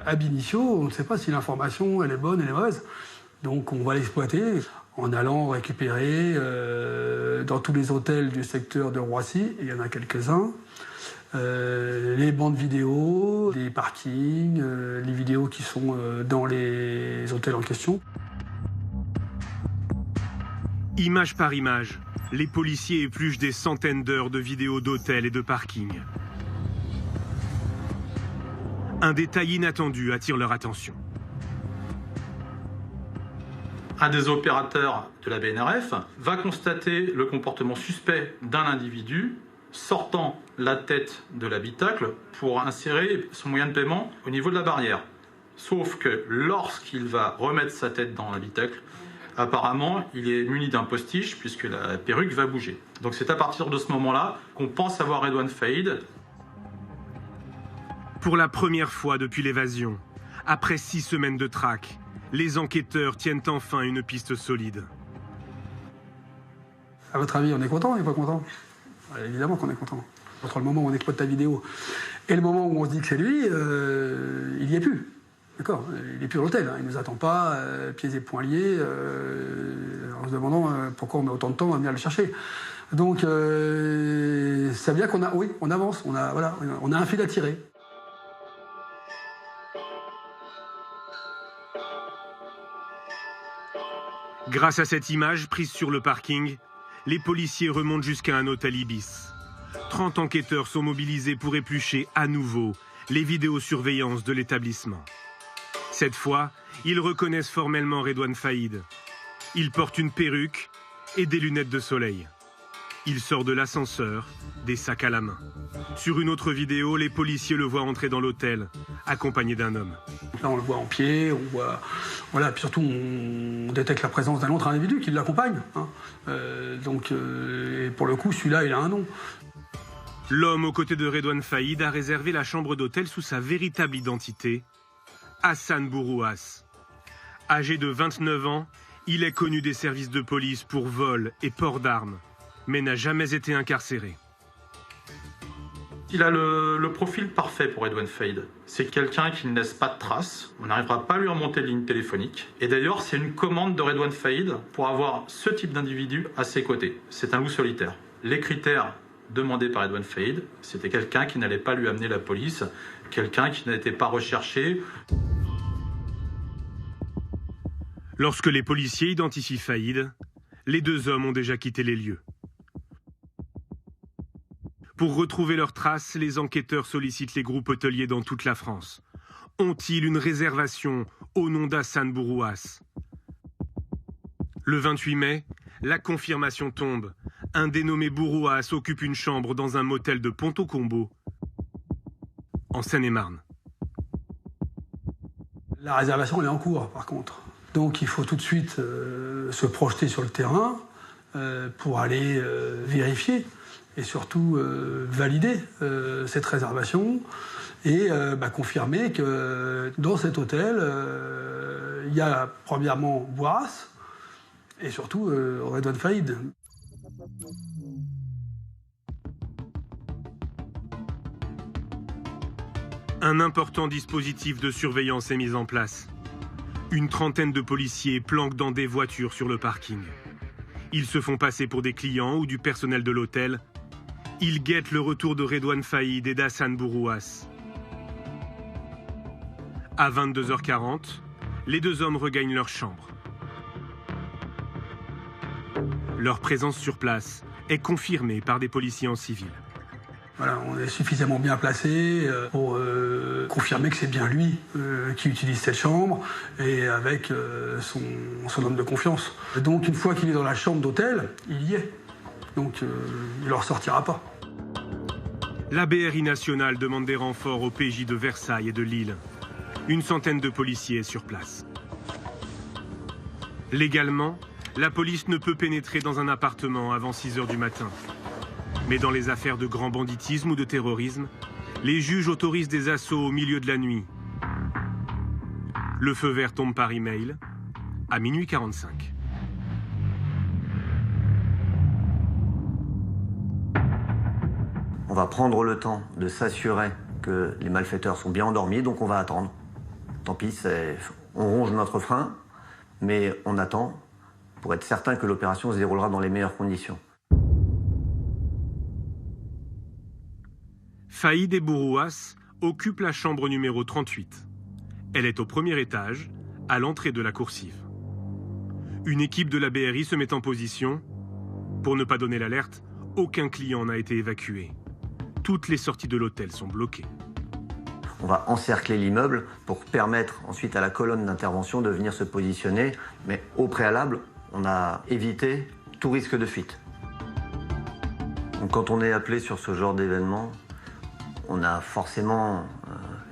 Ab initio, on ne sait pas si l'information elle est bonne, elle est mauvaise. Donc on va l'exploiter en allant récupérer dans tous les hôtels du secteur de Roissy, il y en a quelques-uns, les bandes vidéo, les parkings, les vidéos qui sont dans les hôtels en question. Image par image, les policiers épluchent des centaines d'heures de vidéos d'hôtels et de parkings. Un détail inattendu attire leur attention. Un des opérateurs de la BNRF va constater le comportement suspect d'un individu sortant la tête de l'habitacle pour insérer son moyen de paiement au niveau de la barrière. Sauf que lorsqu'il va remettre sa tête dans l'habitacle, apparemment, il est muni d'un postiche puisque la perruque va bouger. Donc c'est à partir de ce moment-là qu'on pense avoir Redouane Faïd. Pour la première fois depuis l'évasion, après 6 semaines de traque, les enquêteurs tiennent enfin une piste solide. À votre avis, on est content ou on n'est pas content? Évidemment qu'on est content. Entre le moment où on exploite ta vidéo et le moment où on se dit que c'est lui, il n'y est plus. D'accord? Il n'est plus à l'hôtel, hein. Il ne nous attend pas, pieds et poings liés, en se demandant pourquoi on met autant de temps à venir le chercher. Donc, ça veut dire qu'on a, oui, on avance, on a un fil à tirer. Grâce à cette image prise sur le parking, les policiers remontent jusqu'à un hôtel Ibis. 30 enquêteurs sont mobilisés pour éplucher à nouveau les vidéosurveillances de l'établissement. Cette fois, ils reconnaissent formellement Redouane Faïd. Il porte une perruque et des lunettes de soleil. Il sort de l'ascenseur, des sacs à la main. Sur une autre vidéo, les policiers le voient entrer dans l'hôtel, accompagné d'un homme. Là, on le voit en pied, on voit... Voilà, puis surtout, on détecte la présence d'un autre individu qui l'accompagne. Hein. Et pour le coup, celui-là, il a un nom. L'homme aux côtés de Redouane Faïd a réservé la chambre d'hôtel sous sa véritable identité, Hassan Bourouas. Âgé de 29 ans, il est connu des services de police pour vol et port d'armes, mais n'a jamais été incarcéré. Il a le profil parfait pour Redouane Faïd. C'est quelqu'un qui ne laisse pas de traces. On n'arrivera pas à lui remonter de ligne téléphonique. Et d'ailleurs, c'est une commande de Redouane Faïd pour avoir ce type d'individu à ses côtés. C'est un loup solitaire. Les critères demandés par Redouane Faïd, c'était quelqu'un qui n'allait pas lui amener la police, quelqu'un qui n'était pas recherché. Lorsque les policiers identifient Faïd, les 2 hommes ont déjà quitté les lieux. Pour retrouver leurs traces, les enquêteurs sollicitent les groupes hôteliers dans toute la France. Ont-ils une réservation au nom d'Hassan Bourouas? Le 28 mai, la confirmation tombe. Un dénommé Bourouas occupe une chambre dans un motel de Ponto-Combo, en Seine-et-Marne. La réservation, elle est en cours, par contre. Donc il faut tout de suite se projeter sur le terrain pour aller vérifier et surtout valider cette réservation et confirmer que dans cet hôtel, il y a premièrement Bourouas et surtout Redouane Faïd. Un important dispositif de surveillance est mis en place. Une trentaine de policiers planquent dans des voitures sur le parking. Ils se font passer pour des clients ou du personnel de l'hôtel. Ils guettent le retour de Redouane Faïd et d'Hassan Bourouas. À 22h40, les 2 hommes regagnent leur chambre. Leur présence sur place est confirmée par des policiers en civil. Voilà, on est suffisamment bien placé pour confirmer que c'est bien lui qui utilise cette chambre et avec son homme de confiance. Et donc une fois qu'il est dans la chambre d'hôtel, il y est. Donc il ne leur sortira pas. La BRI nationale demande des renforts au PJ de Versailles et de Lille. Une centaine de policiers est sur place. Légalement, la police ne peut pénétrer dans un appartement avant 6h du matin. Mais dans les affaires de grand banditisme ou de terrorisme, les juges autorisent des assauts au milieu de la nuit. Le feu vert tombe par email à minuit 45. On va prendre le temps de s'assurer que les malfaiteurs sont bien endormis, donc on va attendre. Tant pis, on ronge notre frein, mais on attend pour être certain que l'opération se déroulera dans les meilleures conditions. Faïd et Bourouas occupent la chambre numéro 38. Elle est au premier étage, à l'entrée de la coursive. Une équipe de la BRI se met en position. Pour ne pas donner l'alerte, aucun client n'a été évacué. Toutes les sorties de l'hôtel sont bloquées. On va encercler l'immeuble pour permettre ensuite à la colonne d'intervention de venir se positionner. Mais au préalable, on a évité tout risque de fuite. Donc, quand on est appelé sur ce genre d'événement, on a forcément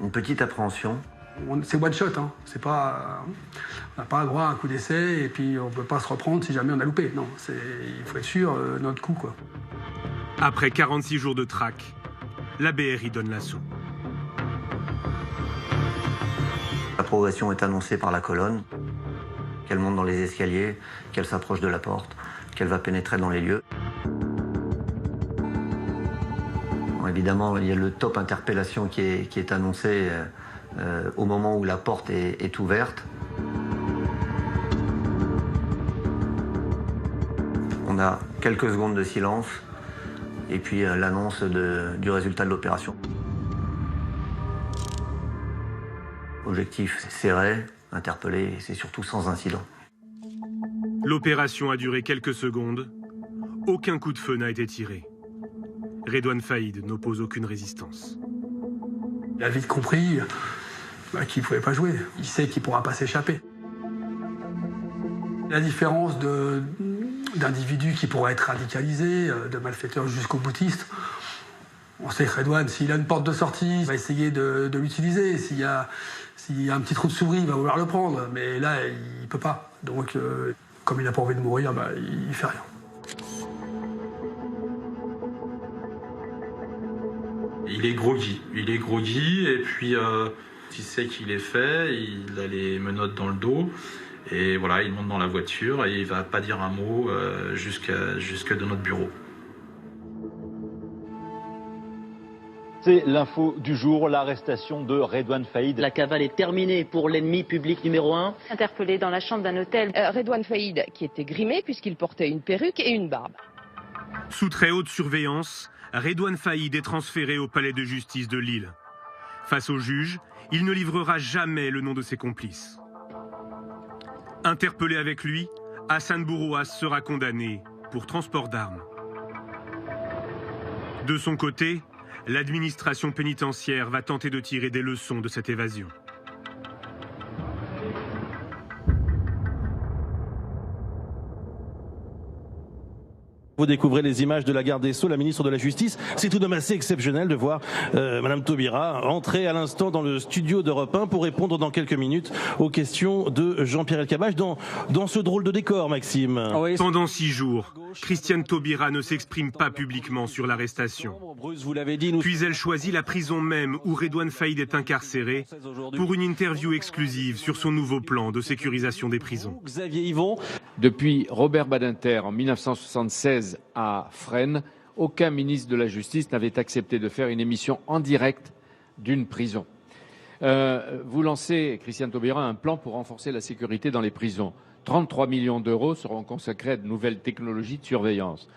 une petite appréhension. C'est one shot, hein. C'est pas, on n'a pas droit à un coup d'essai et puis on ne peut pas se reprendre si jamais on a loupé. Non, il faut être sûr notre coup, quoi. Après 46 jours de traque, la BRI donne l'assaut. La progression est annoncée par la colonne, qu'elle monte dans les escaliers, qu'elle s'approche de la porte, qu'elle va pénétrer dans les lieux. Bon, évidemment, il y a le top interpellation qui est annoncé au moment où la porte est ouverte. On a quelques secondes de silence et puis l'annonce du résultat de l'opération. Objectif serré, interpellé, et c'est surtout sans incident. L'opération a duré quelques secondes. Aucun coup de feu n'a été tiré. Redouane Faïd n'oppose aucune résistance. Il a vite compris qu'il ne pouvait pas jouer. Il sait qu'il ne pourra pas s'échapper. La différence d'individus qui pourraient être radicalisés, de malfaiteurs jusqu'aux boutistes, on sait que Redouane, s'il a une porte de sortie, il va essayer de l'utiliser. S'il y a un petit trou de souris, il va vouloir le prendre. Mais là, il ne peut pas. Donc, comme il n'a pas envie de mourir, il ne fait rien. Il est groggy et puis il sait qu'il est fait, il a les menottes dans le dos et voilà, il monte dans la voiture et il va pas dire un mot jusqu'à de notre bureau. C'est l'info du jour, l'arrestation de Redouane Faïd. La cavale est terminée pour l'ennemi public numéro 1. Interpellé dans la chambre d'un hôtel, Redouane Faïd qui était grimé puisqu'il portait une perruque et une barbe. Sous très haute surveillance, Redouane Faïd est transféré au palais de justice de Lille. Face au juge, il ne livrera jamais le nom de ses complices. Interpellé avec lui, Hassan Bourouas sera condamné pour transport d'armes. De son côté, l'administration pénitentiaire va tenter de tirer des leçons de cette évasion. Vous découvrez les images de la garde des Sceaux, la ministre de la Justice. C'est tout de même assez exceptionnel de voir Madame Taubira entrer à l'instant dans le studio d'Europe 1 pour répondre dans quelques minutes aux questions de Jean-Pierre Elkabbach dans ce drôle de décor, Maxime. Pendant 6 jours, Christiane Taubira ne s'exprime pas publiquement sur l'arrestation. Puis elle choisit la prison même où Redouane Faïd est incarcéré pour une interview exclusive sur son nouveau plan de sécurisation des prisons. Xavier Yvon. Depuis Robert Badinter en 1976 à Fresnes, aucun ministre de la Justice n'avait accepté de faire une émission en direct d'une prison. Vous lancez, Christiane Taubira, un plan pour renforcer la sécurité dans les prisons. 33 millions d'euros seront consacrés à de nouvelles technologies de surveillance.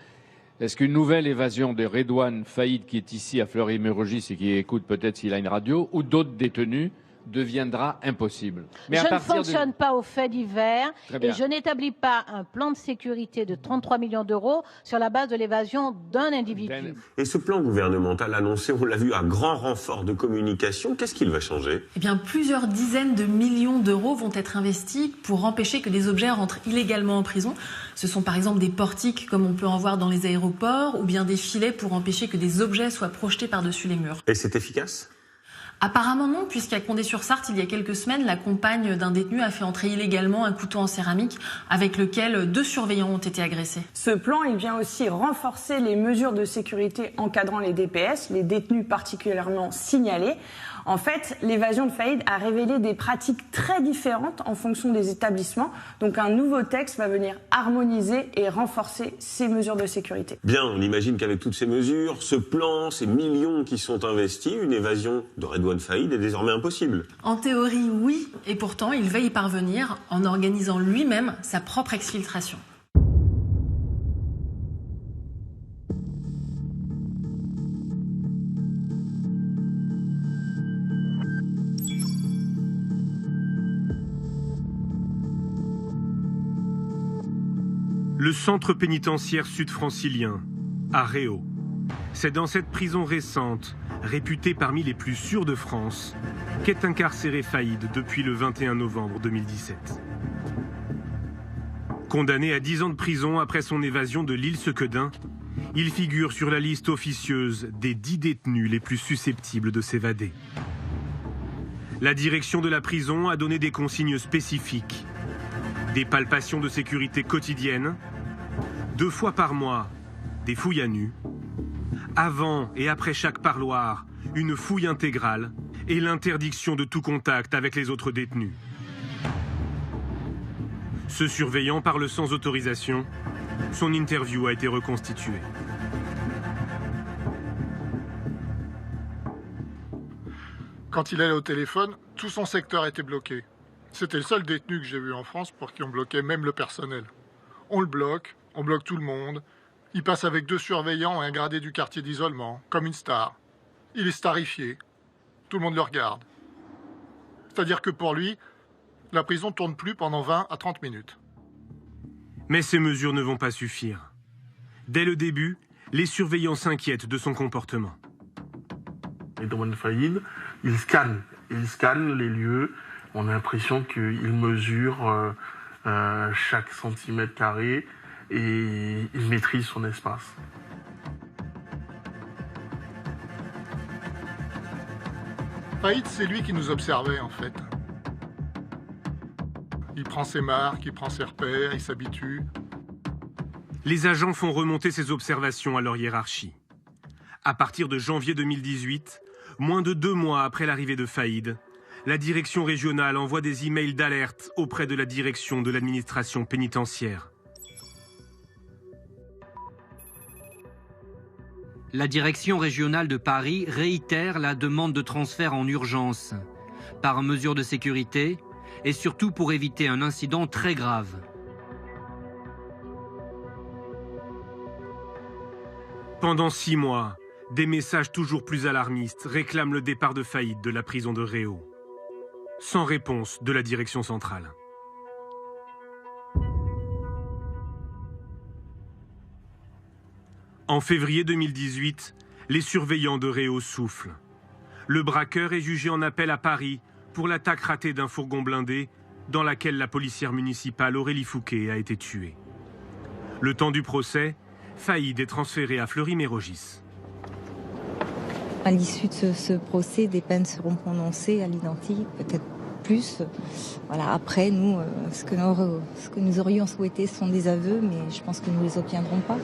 Est-ce qu'une nouvelle évasion de Redouane Faïd, qui est ici à Fleury-Mérogis et qui écoute peut-être s'il a une radio, ou d'autres détenus, deviendra impossible? Je ne fonctionne pas aux faits divers et je n'établis pas un plan de sécurité de 33 millions d'euros sur la base de l'évasion d'un individu. Et ce plan gouvernemental annoncé, on l'a vu, à grand renfort de communication, qu'est-ce qu'il va changer? Eh bien, plusieurs dizaines de millions d'euros vont être investis pour empêcher que des objets rentrent illégalement en prison. Ce sont par exemple des portiques, comme on peut en voir dans les aéroports, ou bien des filets pour empêcher que des objets soient projetés par-dessus les murs. Et c'est efficace? Apparemment non, puisqu'à Condé-sur-Sarthe, il y a quelques semaines, la compagne d'un détenu a fait entrer illégalement un couteau en céramique avec lequel 2 surveillants ont été agressés. Ce plan, il vient aussi renforcer les mesures de sécurité encadrant les DPS, les détenus particulièrement signalés. En fait, l'évasion de Faïd a révélé des pratiques très différentes en fonction des établissements. Donc un nouveau texte va venir harmoniser et renforcer ces mesures de sécurité. Bien, on imagine qu'avec toutes ces mesures, ce plan, ces millions qui sont investis, une évasion de Redouane Faïd est désormais impossible. En théorie, oui, et pourtant, il va y parvenir en organisant lui-même sa propre exfiltration. Le centre pénitentiaire sud-francilien, à Réau. C'est dans cette prison récente, réputée parmi les plus sûres de France, qu'est incarcéré Faïd depuis le 21 novembre 2017. Condamné à 10 ans de prison après son évasion de l'île Sequedin, Il figure sur la liste officieuse des 10 détenus les plus susceptibles de s'évader. La direction de la prison a donné des consignes spécifiques. Des palpations de sécurité quotidiennes, 2 fois par mois, des fouilles à nu, avant et après chaque parloir, une fouille intégrale et l'interdiction de tout contact avec les autres détenus. Ce surveillant parle sans autorisation. Son interview a été reconstituée. Quand il allait au téléphone, tout son secteur était bloqué. C'était le seul détenu que j'ai vu en France pour qui on bloquait même le personnel. On le bloque, on bloque tout le monde. Il passe avec 2 surveillants et un gradé du quartier d'isolement, comme une star. Il est starifié. Tout le monde le regarde. C'est-à-dire que pour lui, la prison ne tourne plus pendant 20 à 30 minutes. Mais ces mesures ne vont pas suffire. Dès le début, les surveillants s'inquiètent de son comportement. Redouane Faïd, il scanne les lieux. On a l'impression qu'il mesure chaque centimètre carré et il maîtrise son espace. Faïd, c'est lui qui nous observait en fait. Il prend ses marques, il prend ses repères, il s'habitue. Les agents font remonter ces observations à leur hiérarchie. À partir de janvier 2018, moins de 2 mois après l'arrivée de Faïd, la direction régionale envoie des emails d'alerte auprès de la direction de l'administration pénitentiaire. La direction régionale de Paris réitère la demande de transfert en urgence, par mesure de sécurité et surtout pour éviter un incident très grave. Pendant 6 mois, des messages toujours plus alarmistes réclament le départ de Faïd de la prison de Réau, sans réponse de la direction centrale. En février 2018, les surveillants de Réau soufflent. Le braqueur est jugé en appel à Paris pour l'attaque ratée d'un fourgon blindé dans laquelle la policière municipale Aurélie Fouquet a été tuée. Le temps du procès, Faïd est transféré à Fleury-Mérogis. À l'issue de ce procès, des peines seront prononcées à l'identique, peut-être plus. Voilà. Après, nous, ce que nous aurions souhaité sont des aveux, mais je pense que nous ne les obtiendrons pas.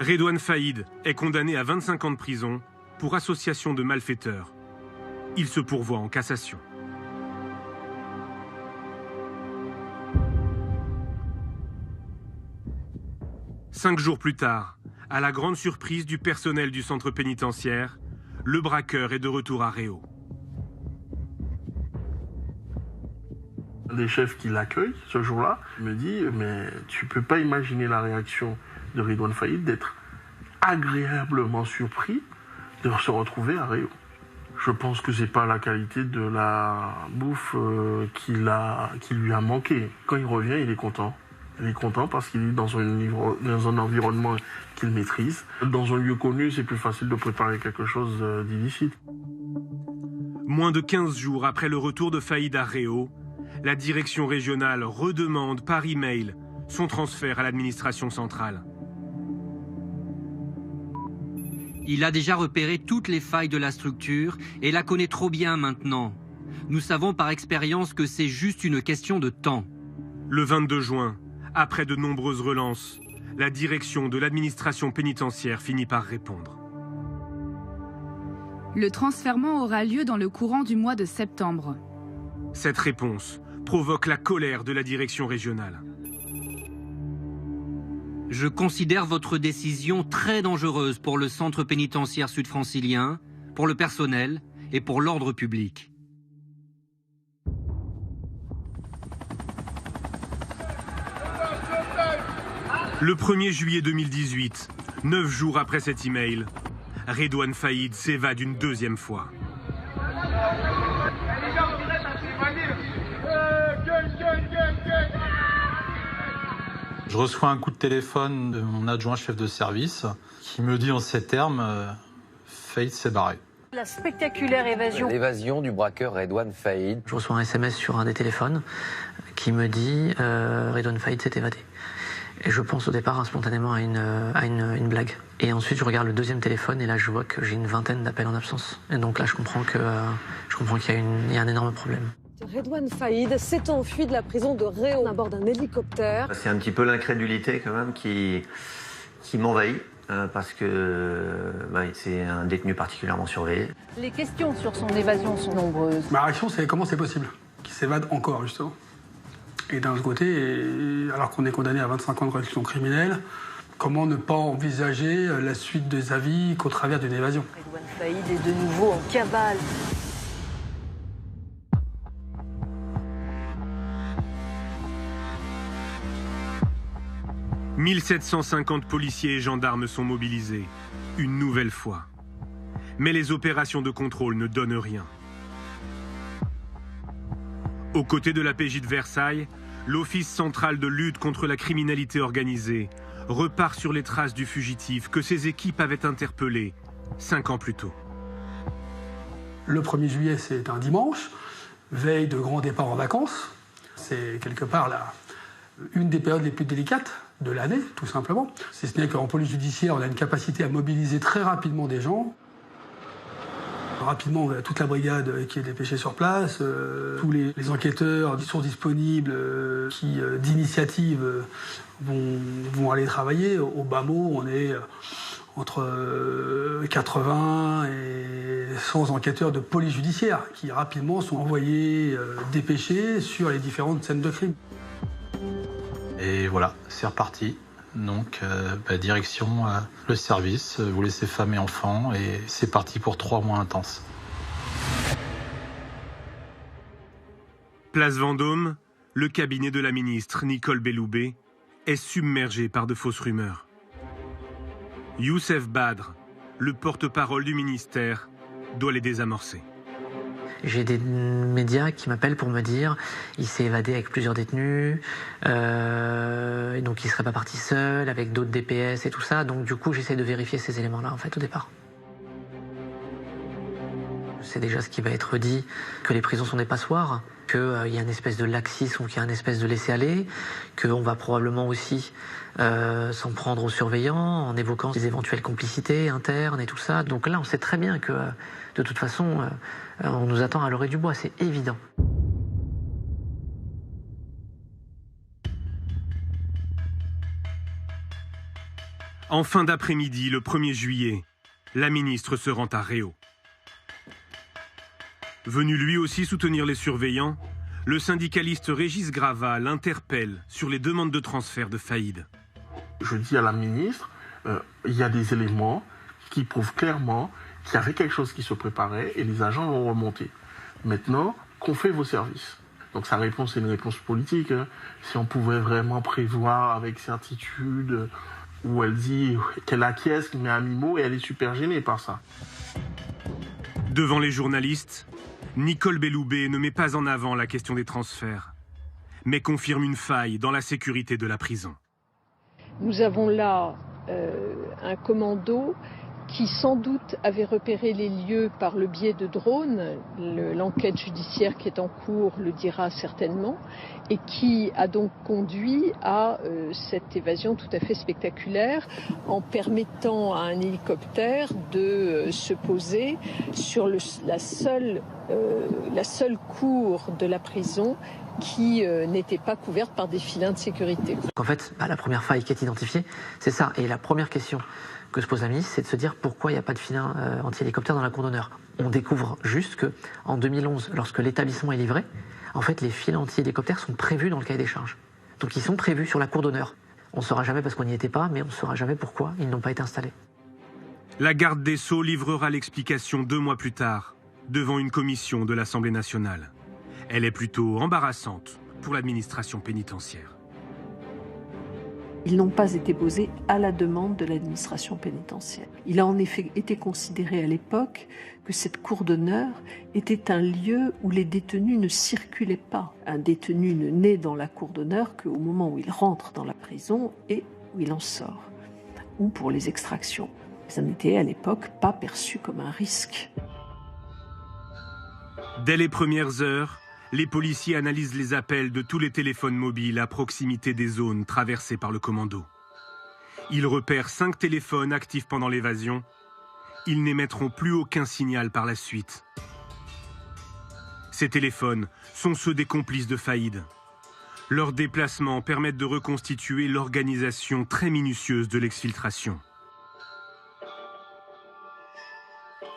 Redouane Faïd est condamné à 25 ans de prison pour association de malfaiteurs. Il se pourvoit en cassation. Cinq jours plus tard, à la grande surprise du personnel du centre pénitentiaire, le braqueur est de retour à Réau. Un des chefs qui l'accueille ce jour-là me dit « Mais tu peux pas imaginer la réaction de Redouane Faïd d'être agréablement surpris de se retrouver à Réau. Je pense que c'est pas la qualité de la bouffe qui lui a manqué. Quand il revient, il est content. Il est content parce qu'il est dans un environnement qu'il maîtrise. Dans un lieu connu, c'est plus facile de préparer quelque chose d'illicite. Moins de 15 jours après le retour de Faïd à Réau, la direction régionale redemande par email son transfert à l'administration centrale. Il a déjà repéré toutes les failles de la structure et la connaît trop bien maintenant. Nous savons par expérience que c'est juste une question de temps. Le 22 juin, après de nombreuses relances, la direction de l'administration pénitentiaire finit par répondre. Le transfèrement aura lieu dans le courant du mois de septembre. Cette réponse provoque la colère de la direction régionale. Je considère votre décision très dangereuse pour le centre pénitentiaire sud-francilien, pour le personnel et pour l'ordre public. Le 1er juillet 2018, 9 jours après cet email, Redouane Faïd s'évade une deuxième fois. Je reçois un coup de téléphone de mon adjoint chef de service qui me dit en ces termes Faïd s'est barré. La spectaculaire évasion. L'évasion du braqueur Redouane Faïd. Je reçois un SMS sur un des téléphones qui me dit Redouane Faïd s'est évadé. Et je pense au départ spontanément à une blague. Et ensuite, je regarde le deuxième téléphone et là, je vois que j'ai une vingtaine d'appels en absence. Et donc là, je comprends qu'il y a un énorme problème. Redouane Faïd s'est enfui de la prison de Réau à bord d'un hélicoptère. C'est un petit peu l'incrédulité quand même qui m'envahit. Parce que c'est un détenu particulièrement surveillé. Les questions sur son évasion sont nombreuses. Ma réaction, c'est comment c'est possible qu'il s'évade encore, justement. Et d'un autre côté, alors qu'on est condamné à 25 ans de réclusion criminelle, comment ne pas envisager la suite de sa vie qu'au travers d'une évasion? Redouane Faïd est de nouveau en cavale. « 1750 policiers et gendarmes sont mobilisés, une nouvelle fois. Mais les opérations de contrôle ne donnent rien. Aux côtés de la PJ de Versailles, l'Office central de lutte contre la criminalité organisée repart sur les traces du fugitif que ses équipes avaient interpellé 5 ans plus tôt. Le 1er juillet, c'est un dimanche, veille de grand départ en vacances. C'est quelque part une des périodes les plus délicates de l'année, tout simplement. Si ce n'est qu'en police judiciaire, on a une capacité à mobiliser très rapidement des gens. Rapidement, on a toute la brigade qui est dépêchée sur place, tous les enquêteurs qui sont disponibles, qui d'initiative vont aller travailler. Au bas mot, on est entre 80 et 100 enquêteurs de police judiciaire qui rapidement sont envoyés, dépêchés sur les différentes scènes de crime. Et voilà, c'est reparti. Donc, direction le service, vous laissez femmes et enfants, et c'est parti pour 3 mois intenses. Place Vendôme, le cabinet de la ministre Nicole Belloubet est submergé par de fausses rumeurs. Youssef Badr, le porte-parole du ministère, doit les désamorcer. J'ai des médias qui m'appellent pour me dire il s'est évadé avec plusieurs détenus, et donc il serait pas parti seul, avec d'autres DPS et tout ça. Donc du coup, j'essaie de vérifier ces éléments-là, en fait, au départ. C'est déjà ce qui va être dit, que les prisons sont des passoires, qu'il y a une espèce de laxisme ou qu'il y a une espèce de laisser-aller, qu'on va probablement aussi s'en prendre aux surveillants en évoquant des éventuelles complicités internes et tout ça. Donc là, on sait très bien que, de toute façon, on nous attend à l'orée du bois, c'est évident. En fin d'après-midi, le 1er juillet, la ministre se rend à Réau. Venu lui aussi soutenir les surveillants, le syndicaliste Régis Grava l'interpelle sur les demandes de transfert de Faïd. Je dis à la ministre, il y a des éléments qui prouvent clairement qu'il y avait quelque chose qui se préparait et les agents vont remonter. Maintenant, qu'ont fait vos services? Donc sa réponse est une réponse politique. Si on pouvait vraiment prévoir avec certitude, où elle dit qu'elle acquiesce, mais à mi-mot, et elle est super gênée par ça. Devant les journalistes, Nicole Belloubet ne met pas en avant la question des transferts, mais confirme une faille dans la sécurité de la prison. Nous avons là un commando qui sans doute avait repéré les lieux par le biais de drones. L'enquête judiciaire qui est en cours le dira certainement, et qui a donc conduit à cette évasion tout à fait spectaculaire en permettant à un hélicoptère de se poser sur la seule cour de la prison qui n'était pas couverte par des filins de sécurité. En fait, la première faille qui est identifiée, c'est ça. Et la première question que se pose la ministre, c'est de se dire pourquoi il n'y a pas de filin anti-hélicoptère dans la cour d'honneur. On découvre juste qu'en 2011, lorsque l'établissement est livré, en fait, les filins anti-hélicoptères sont prévus dans le cahier des charges. Donc ils sont prévus sur la cour d'honneur. On ne saura jamais parce qu'on n'y était pas, mais on ne saura jamais pourquoi ils n'ont pas été installés. La garde des Sceaux livrera l'explication 2 mois plus tard, devant une commission de l'Assemblée nationale. Elle est plutôt embarrassante pour l'administration pénitentiaire. Ils n'ont pas été posés à la demande de l'administration pénitentiaire. Il a en effet été considéré à l'époque que cette cour d'honneur était un lieu où les détenus ne circulaient pas. Un détenu ne naît dans la cour d'honneur qu'au moment où il rentre dans la prison et où il en sort, ou pour les extractions. Ça n'était à l'époque pas perçu comme un risque. Dès les premières heures, les policiers analysent les appels de tous les téléphones mobiles à proximité des zones traversées par le commando. Ils repèrent 5 téléphones actifs pendant l'évasion. Ils n'émettront plus aucun signal par la suite. Ces téléphones sont ceux des complices de Faïd. Leurs déplacements permettent de reconstituer l'organisation très minutieuse de l'exfiltration.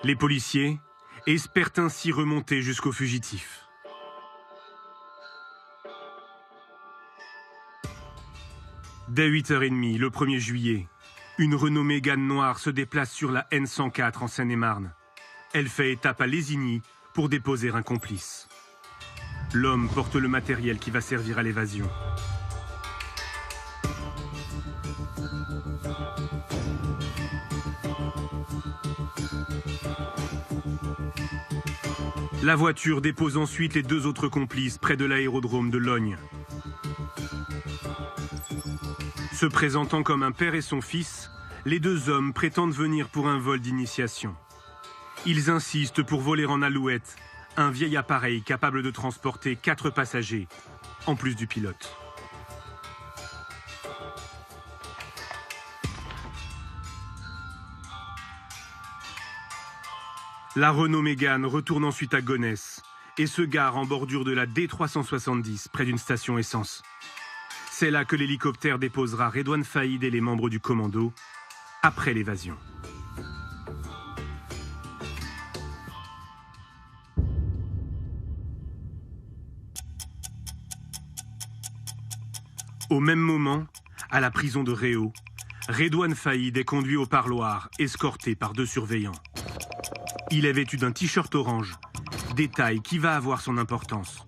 Les policiers espèrent ainsi remonter jusqu'aux fugitifs. Dès 8h30, le 1er juillet, une Renault Mégane noire se déplace sur la N104 en Seine-et-Marne. Elle fait étape à Lésigny pour déposer un complice. L'homme porte le matériel qui va servir à l'évasion. La voiture dépose ensuite les 2 autres complices près de l'aérodrome de Lognes. Se présentant comme un père et son fils, les 2 hommes prétendent venir pour un vol d'initiation. Ils insistent pour voler en Alouette, un vieil appareil capable de transporter 4 passagers, en plus du pilote. La Renault Mégane retourne ensuite à Gonesse et se gare en bordure de la D370, près d'une station essence. C'est là que l'hélicoptère déposera Redouane Faïd et les membres du commando, après l'évasion. Au même moment, à la prison de Réau, Redouane Faïd est conduit au parloir, escorté par 2 surveillants. Il est vêtu d'un t-shirt orange, détail qui va avoir son importance.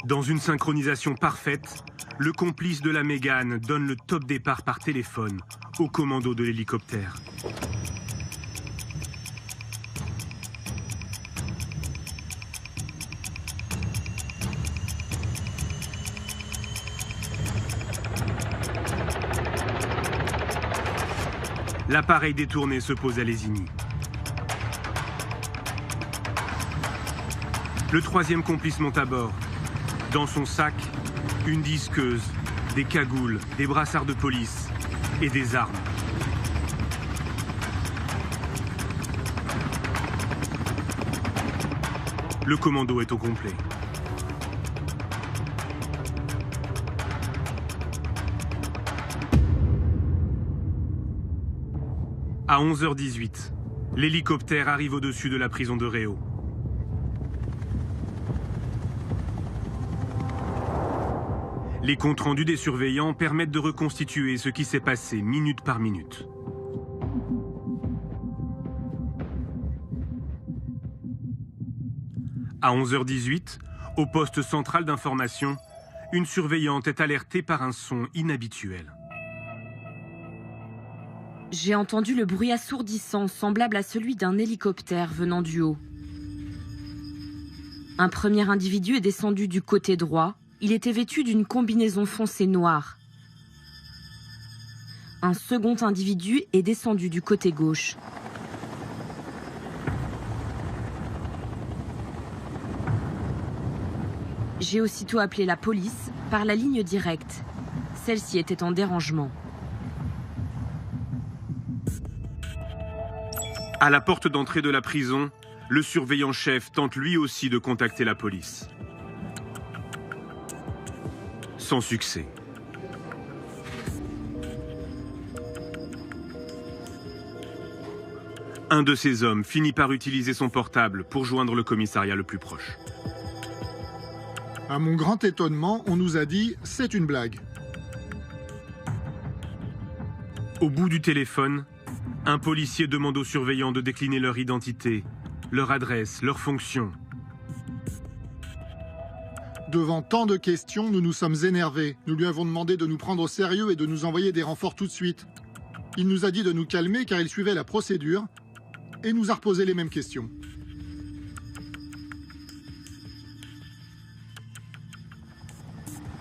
Dans une synchronisation parfaite, le complice de la Mégane donne le top départ par téléphone au commando de l'hélicoptère. L'appareil détourné se pose à Lésigny. Le 3e complice monte à bord. Dans son sac, une disqueuse, des cagoules, des brassards de police et des armes. Le commando est au complet. À 11h18, l'hélicoptère arrive au-dessus de la prison de Réau. Les comptes rendus des surveillants permettent de reconstituer ce qui s'est passé minute par minute. À 11h18, au poste central d'information, une surveillante est alertée par un son inhabituel. J'ai entendu le bruit assourdissant, semblable à celui d'un hélicoptère venant du haut. Un premier individu est descendu du côté droit. Il était vêtu d'une combinaison foncée noire. Un second individu est descendu du côté gauche. J'ai aussitôt appelé la police par la ligne directe. Celle-ci était en dérangement. À la porte d'entrée de la prison, le surveillant-chef tente lui aussi de contacter la police. Sans succès. Un de ces hommes finit par utiliser son portable pour joindre le commissariat le plus proche. À mon grand étonnement, on nous a dit « c'est une blague ». Au bout du téléphone, un policier demande aux surveillants de décliner leur identité, leur adresse, leur fonction. Devant tant de questions, nous nous sommes énervés. Nous lui avons demandé de nous prendre au sérieux et de nous envoyer des renforts tout de suite. Il nous a dit de nous calmer car il suivait la procédure et nous a reposé les mêmes questions.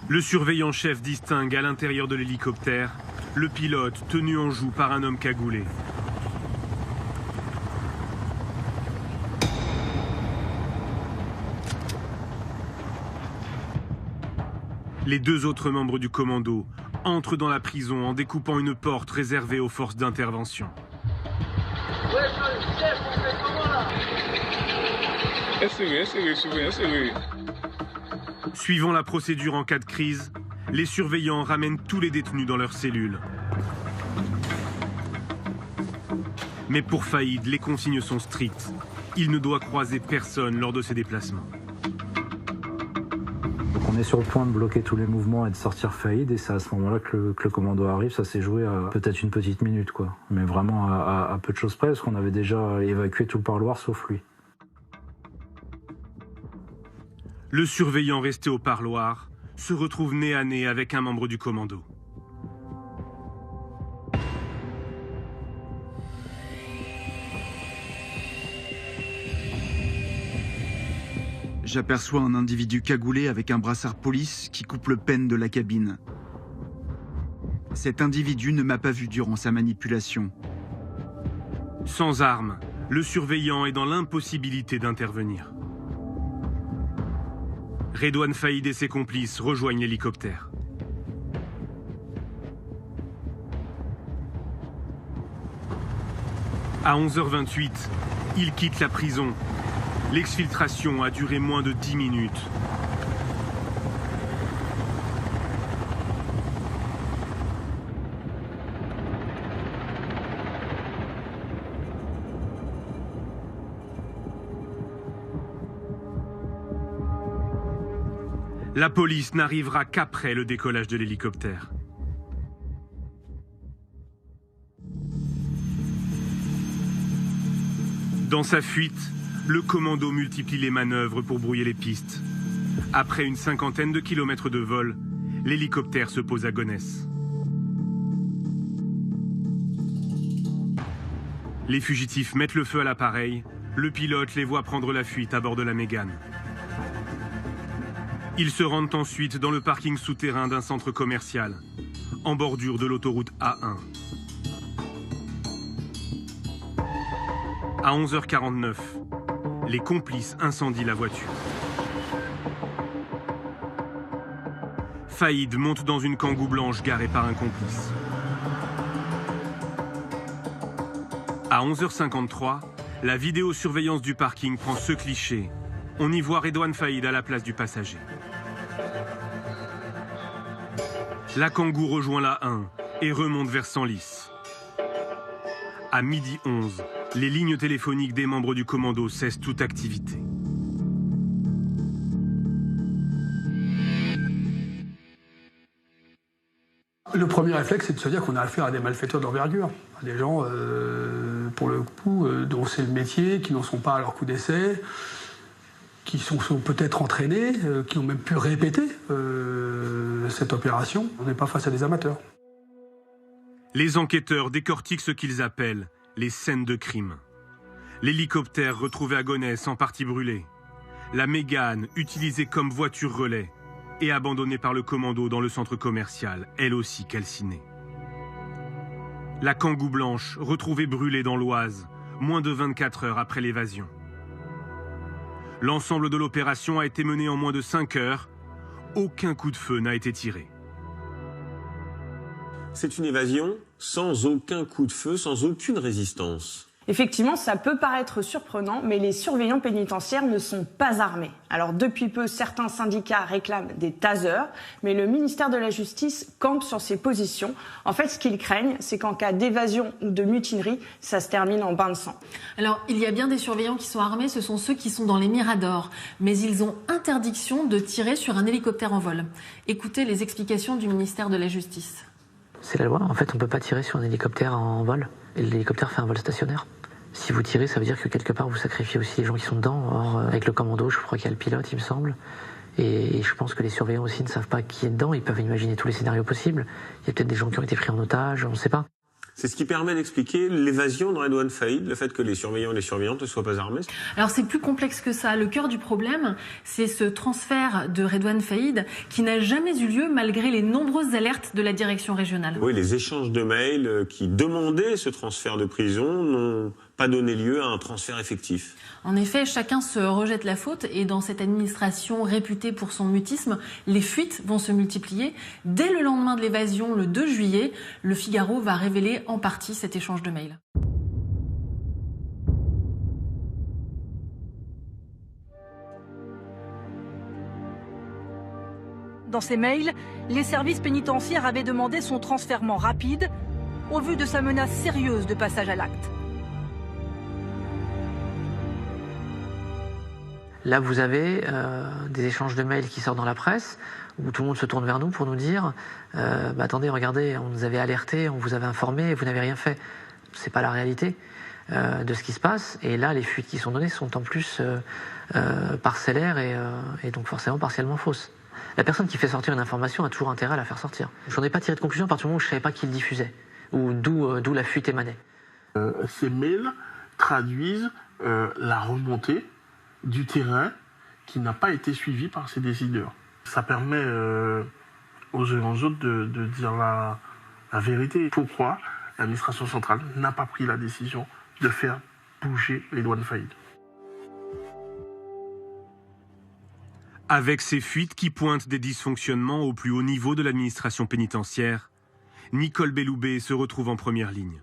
Le surveillant-chef distingue à l'intérieur de l'hélicoptère le pilote tenu en joue par un homme cagoulé. Les 2 autres membres du commando entrent dans la prison en découpant une porte réservée aux forces d'intervention. Suivant la procédure en cas de crise, les surveillants ramènent tous les détenus dans leurs cellules. Mais pour Faïd, les consignes sont strictes. Il ne doit croiser personne lors de ses déplacements. Donc on est sur le point de bloquer tous les mouvements et de sortir Faïd, et c'est à ce moment-là que le commando arrive. Ça s'est joué à peut-être une petite minute, quoi. Mais vraiment à peu de choses près, parce qu'on avait déjà évacué tout le parloir sauf lui. Le surveillant resté au parloir se retrouve nez à nez avec un membre du commando. J'aperçois un individu cagoulé avec un brassard police qui coupe le pêne de la cabine. Cet individu ne m'a pas vu durant sa manipulation. Sans arme, le surveillant est dans l'impossibilité d'intervenir. Redouane Faïd et ses complices rejoignent l'hélicoptère. À 11h28, ils quittent la prison. L'exfiltration a duré moins de 10 minutes. La police n'arrivera qu'après le décollage de l'hélicoptère. Dans sa fuite, le commando multiplie les manœuvres pour brouiller les pistes. Après une 50aine de kilomètres de vol, l'hélicoptère se pose à Gonesse. Les fugitifs mettent le feu à l'appareil. Le pilote les voit prendre la fuite à bord de la Mégane. Ils se rendent ensuite dans le parking souterrain d'un centre commercial, en bordure de l'autoroute A1. À 11h49, les complices incendient la voiture. Faïd monte dans une Kangoo blanche garée par un complice. À 11h53, la vidéosurveillance du parking prend ce cliché. On y voit Redouane Faïd à la place du passager. La Kangoo rejoint la 1 et remonte vers Senlis. À 12h11, les lignes téléphoniques des membres du commando cessent toute activité. Le premier réflexe, c'est de se dire qu'on a affaire à des malfaiteurs d'envergure, à des gens, pour le coup, dont c'est le métier, qui n'en sont pas à leur coup d'essai, qui sont peut-être entraînés, qui ont même pu répéter cette opération. On n'est pas face à des amateurs. Les enquêteurs décortiquent ce qu'ils appellent les scènes de crime. L'hélicoptère retrouvé à Gonesse en partie brûlé. La Mégane utilisée comme voiture relais et abandonnée par le commando dans le centre commercial, elle aussi calcinée. La Kangoo blanche retrouvée brûlée dans l'Oise, moins de 24 heures après l'évasion. L'ensemble de l'opération a été mené en moins de 5 heures. Aucun coup de feu n'a été tiré. C'est une évasion sans aucun coup de feu, sans aucune résistance. Effectivement, ça peut paraître surprenant, mais les surveillants pénitentiaires ne sont pas armés. Alors depuis peu, certains syndicats réclament des tasers, mais le ministère de la Justice campe sur ses positions. En fait, ce qu'ils craignent, c'est qu'en cas d'évasion ou de mutinerie, ça se termine en bain de sang. Alors, il y a bien des surveillants qui sont armés, ce sont ceux qui sont dans les miradors, mais ils ont interdiction de tirer sur un hélicoptère en vol. Écoutez les explications du ministère de la Justice. C'est la loi, en fait on ne peut pas tirer sur un hélicoptère en vol, et l'hélicoptère fait un vol stationnaire. Si vous tirez, ça veut dire que quelque part vous sacrifiez aussi les gens qui sont dedans. Or, avec le commando, je crois qu'il y a le pilote, il me semble, et je pense que les surveillants aussi ne savent pas qui est dedans, ils peuvent imaginer tous les scénarios possibles. Il y a peut-être des gens qui ont été pris en otage, on ne sait pas. C'est ce qui permet d'expliquer l'évasion de Redouane Faïd, le fait que les surveillants et les surveillantes ne soient pas armés. Alors c'est plus complexe que ça. Le cœur du problème, c'est ce transfert de Redouane Faïd qui n'a jamais eu lieu malgré les nombreuses alertes de la direction régionale. Oui, les échanges de mails qui demandaient ce transfert de prison n'ont pas donné lieu à un transfert effectif. En effet, chacun se rejette la faute et dans cette administration réputée pour son mutisme, les fuites vont se multiplier. Dès le lendemain de l'évasion, le 2 juillet, Le Figaro va révéler en partie cet échange de mails. Dans ces mails, les services pénitentiaires avaient demandé son transfèrement rapide au vu de sa menace sérieuse de passage à l'acte. Là, vous avez des échanges de mails qui sortent dans la presse, où tout le monde se tourne vers nous pour nous dire attendez, regardez, on nous avait alerté, on vous avait informé, et vous n'avez rien fait. C'est pas la réalité de ce qui se passe. Et là, les fuites qui sont données sont en plus parcellaires et donc forcément partiellement fausses. La personne qui fait sortir une information a toujours intérêt à la faire sortir. Je n'en ai pas tiré de conclusion à partir du moment où je ne savais pas qui le diffusait, ou d'où la fuite émanait. Ces mails traduisent la remontée du terrain qui n'a pas été suivie par ces décideurs. Ça permet aux uns et aux autres de dire la vérité. Pourquoi l'administration centrale n'a pas pris la décision de faire bouger Redouane Faïd. Avec ces fuites qui pointent des dysfonctionnements au plus haut niveau de l'administration pénitentiaire, Nicole Belloubet se retrouve en première ligne.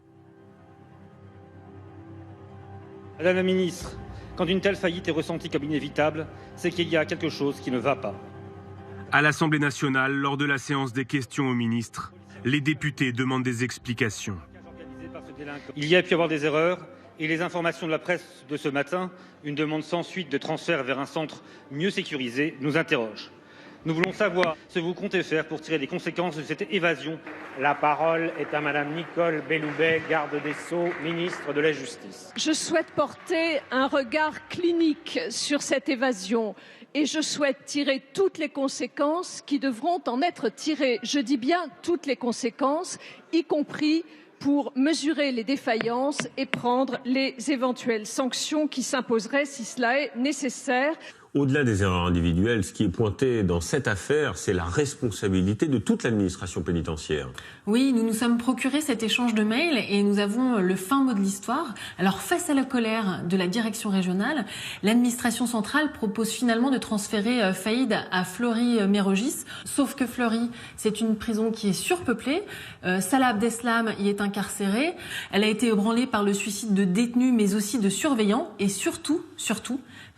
Madame la ministre, quand une telle faillite est ressentie comme inévitable, c'est qu'il y a quelque chose qui ne va pas. À l'Assemblée nationale, lors de la séance des questions au ministre, les députés demandent des explications. Il y a pu avoir des erreurs et les informations de la presse de ce matin, une demande sans suite de transfert vers un centre mieux sécurisé, nous interroge. Nous voulons savoir ce que vous comptez faire pour tirer les conséquences de cette évasion. La parole est à Madame Nicole Belloubet, garde des Sceaux, ministre de la Justice. Je souhaite porter un regard clinique sur cette évasion et je souhaite tirer toutes les conséquences qui devront en être tirées. Je dis bien toutes les conséquences, y compris pour mesurer les défaillances et prendre les éventuelles sanctions qui s'imposeraient si cela est nécessaire. Au-delà des erreurs individuelles, ce qui est pointé dans cette affaire, c'est la responsabilité de toute l'administration pénitentiaire. Oui, nous nous sommes procuré cet échange de mails et nous avons le fin mot de l'histoire. Alors, face à la colère de la direction régionale, l'administration centrale propose finalement de transférer Faïd à Fleury-Mérogis. Sauf que Fleury, c'est une prison qui est surpeuplée. Salah Abdeslam y est incarcérée. Elle a été ébranlée par le suicide de détenus, mais aussi de surveillants. Et surtout,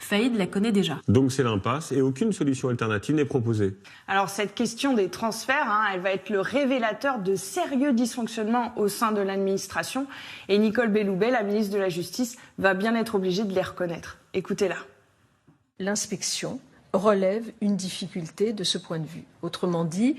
Faïd la connaît déjà. Donc c'est l'impasse et aucune solution alternative n'est proposée. Alors cette question des transferts, elle va être le révélateur de sérieux dysfonctionnements au sein de l'administration. Et Nicole Belloubet, la ministre de la Justice, va bien être obligée de les reconnaître. Écoutez-la. L'inspection relève une difficulté de ce point de vue. Autrement dit,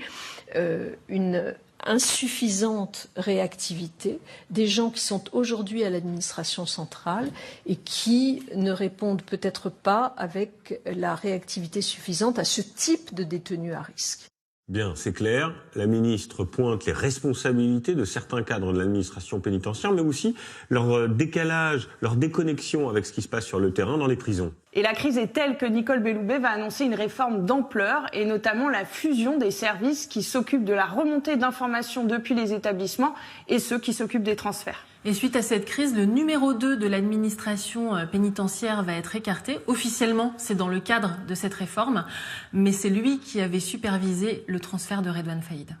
une insuffisante réactivité des gens qui sont aujourd'hui à l'administration centrale et qui ne répondent peut-être pas avec la réactivité suffisante à ce type de détenus à risque. Bien, c'est clair. La ministre pointe les responsabilités de certains cadres de l'administration pénitentiaire, mais aussi leur décalage, leur déconnexion avec ce qui se passe sur le terrain dans les prisons. Et la crise est telle que Nicole Belloubet va annoncer une réforme d'ampleur et notamment la fusion des services qui s'occupent de la remontée d'informations depuis les établissements et ceux qui s'occupent des transferts. Et suite à cette crise, le numéro 2 de l'administration pénitentiaire va être écarté. Officiellement, c'est dans le cadre de cette réforme, mais c'est lui qui avait supervisé le transfert de Redouane Faïd.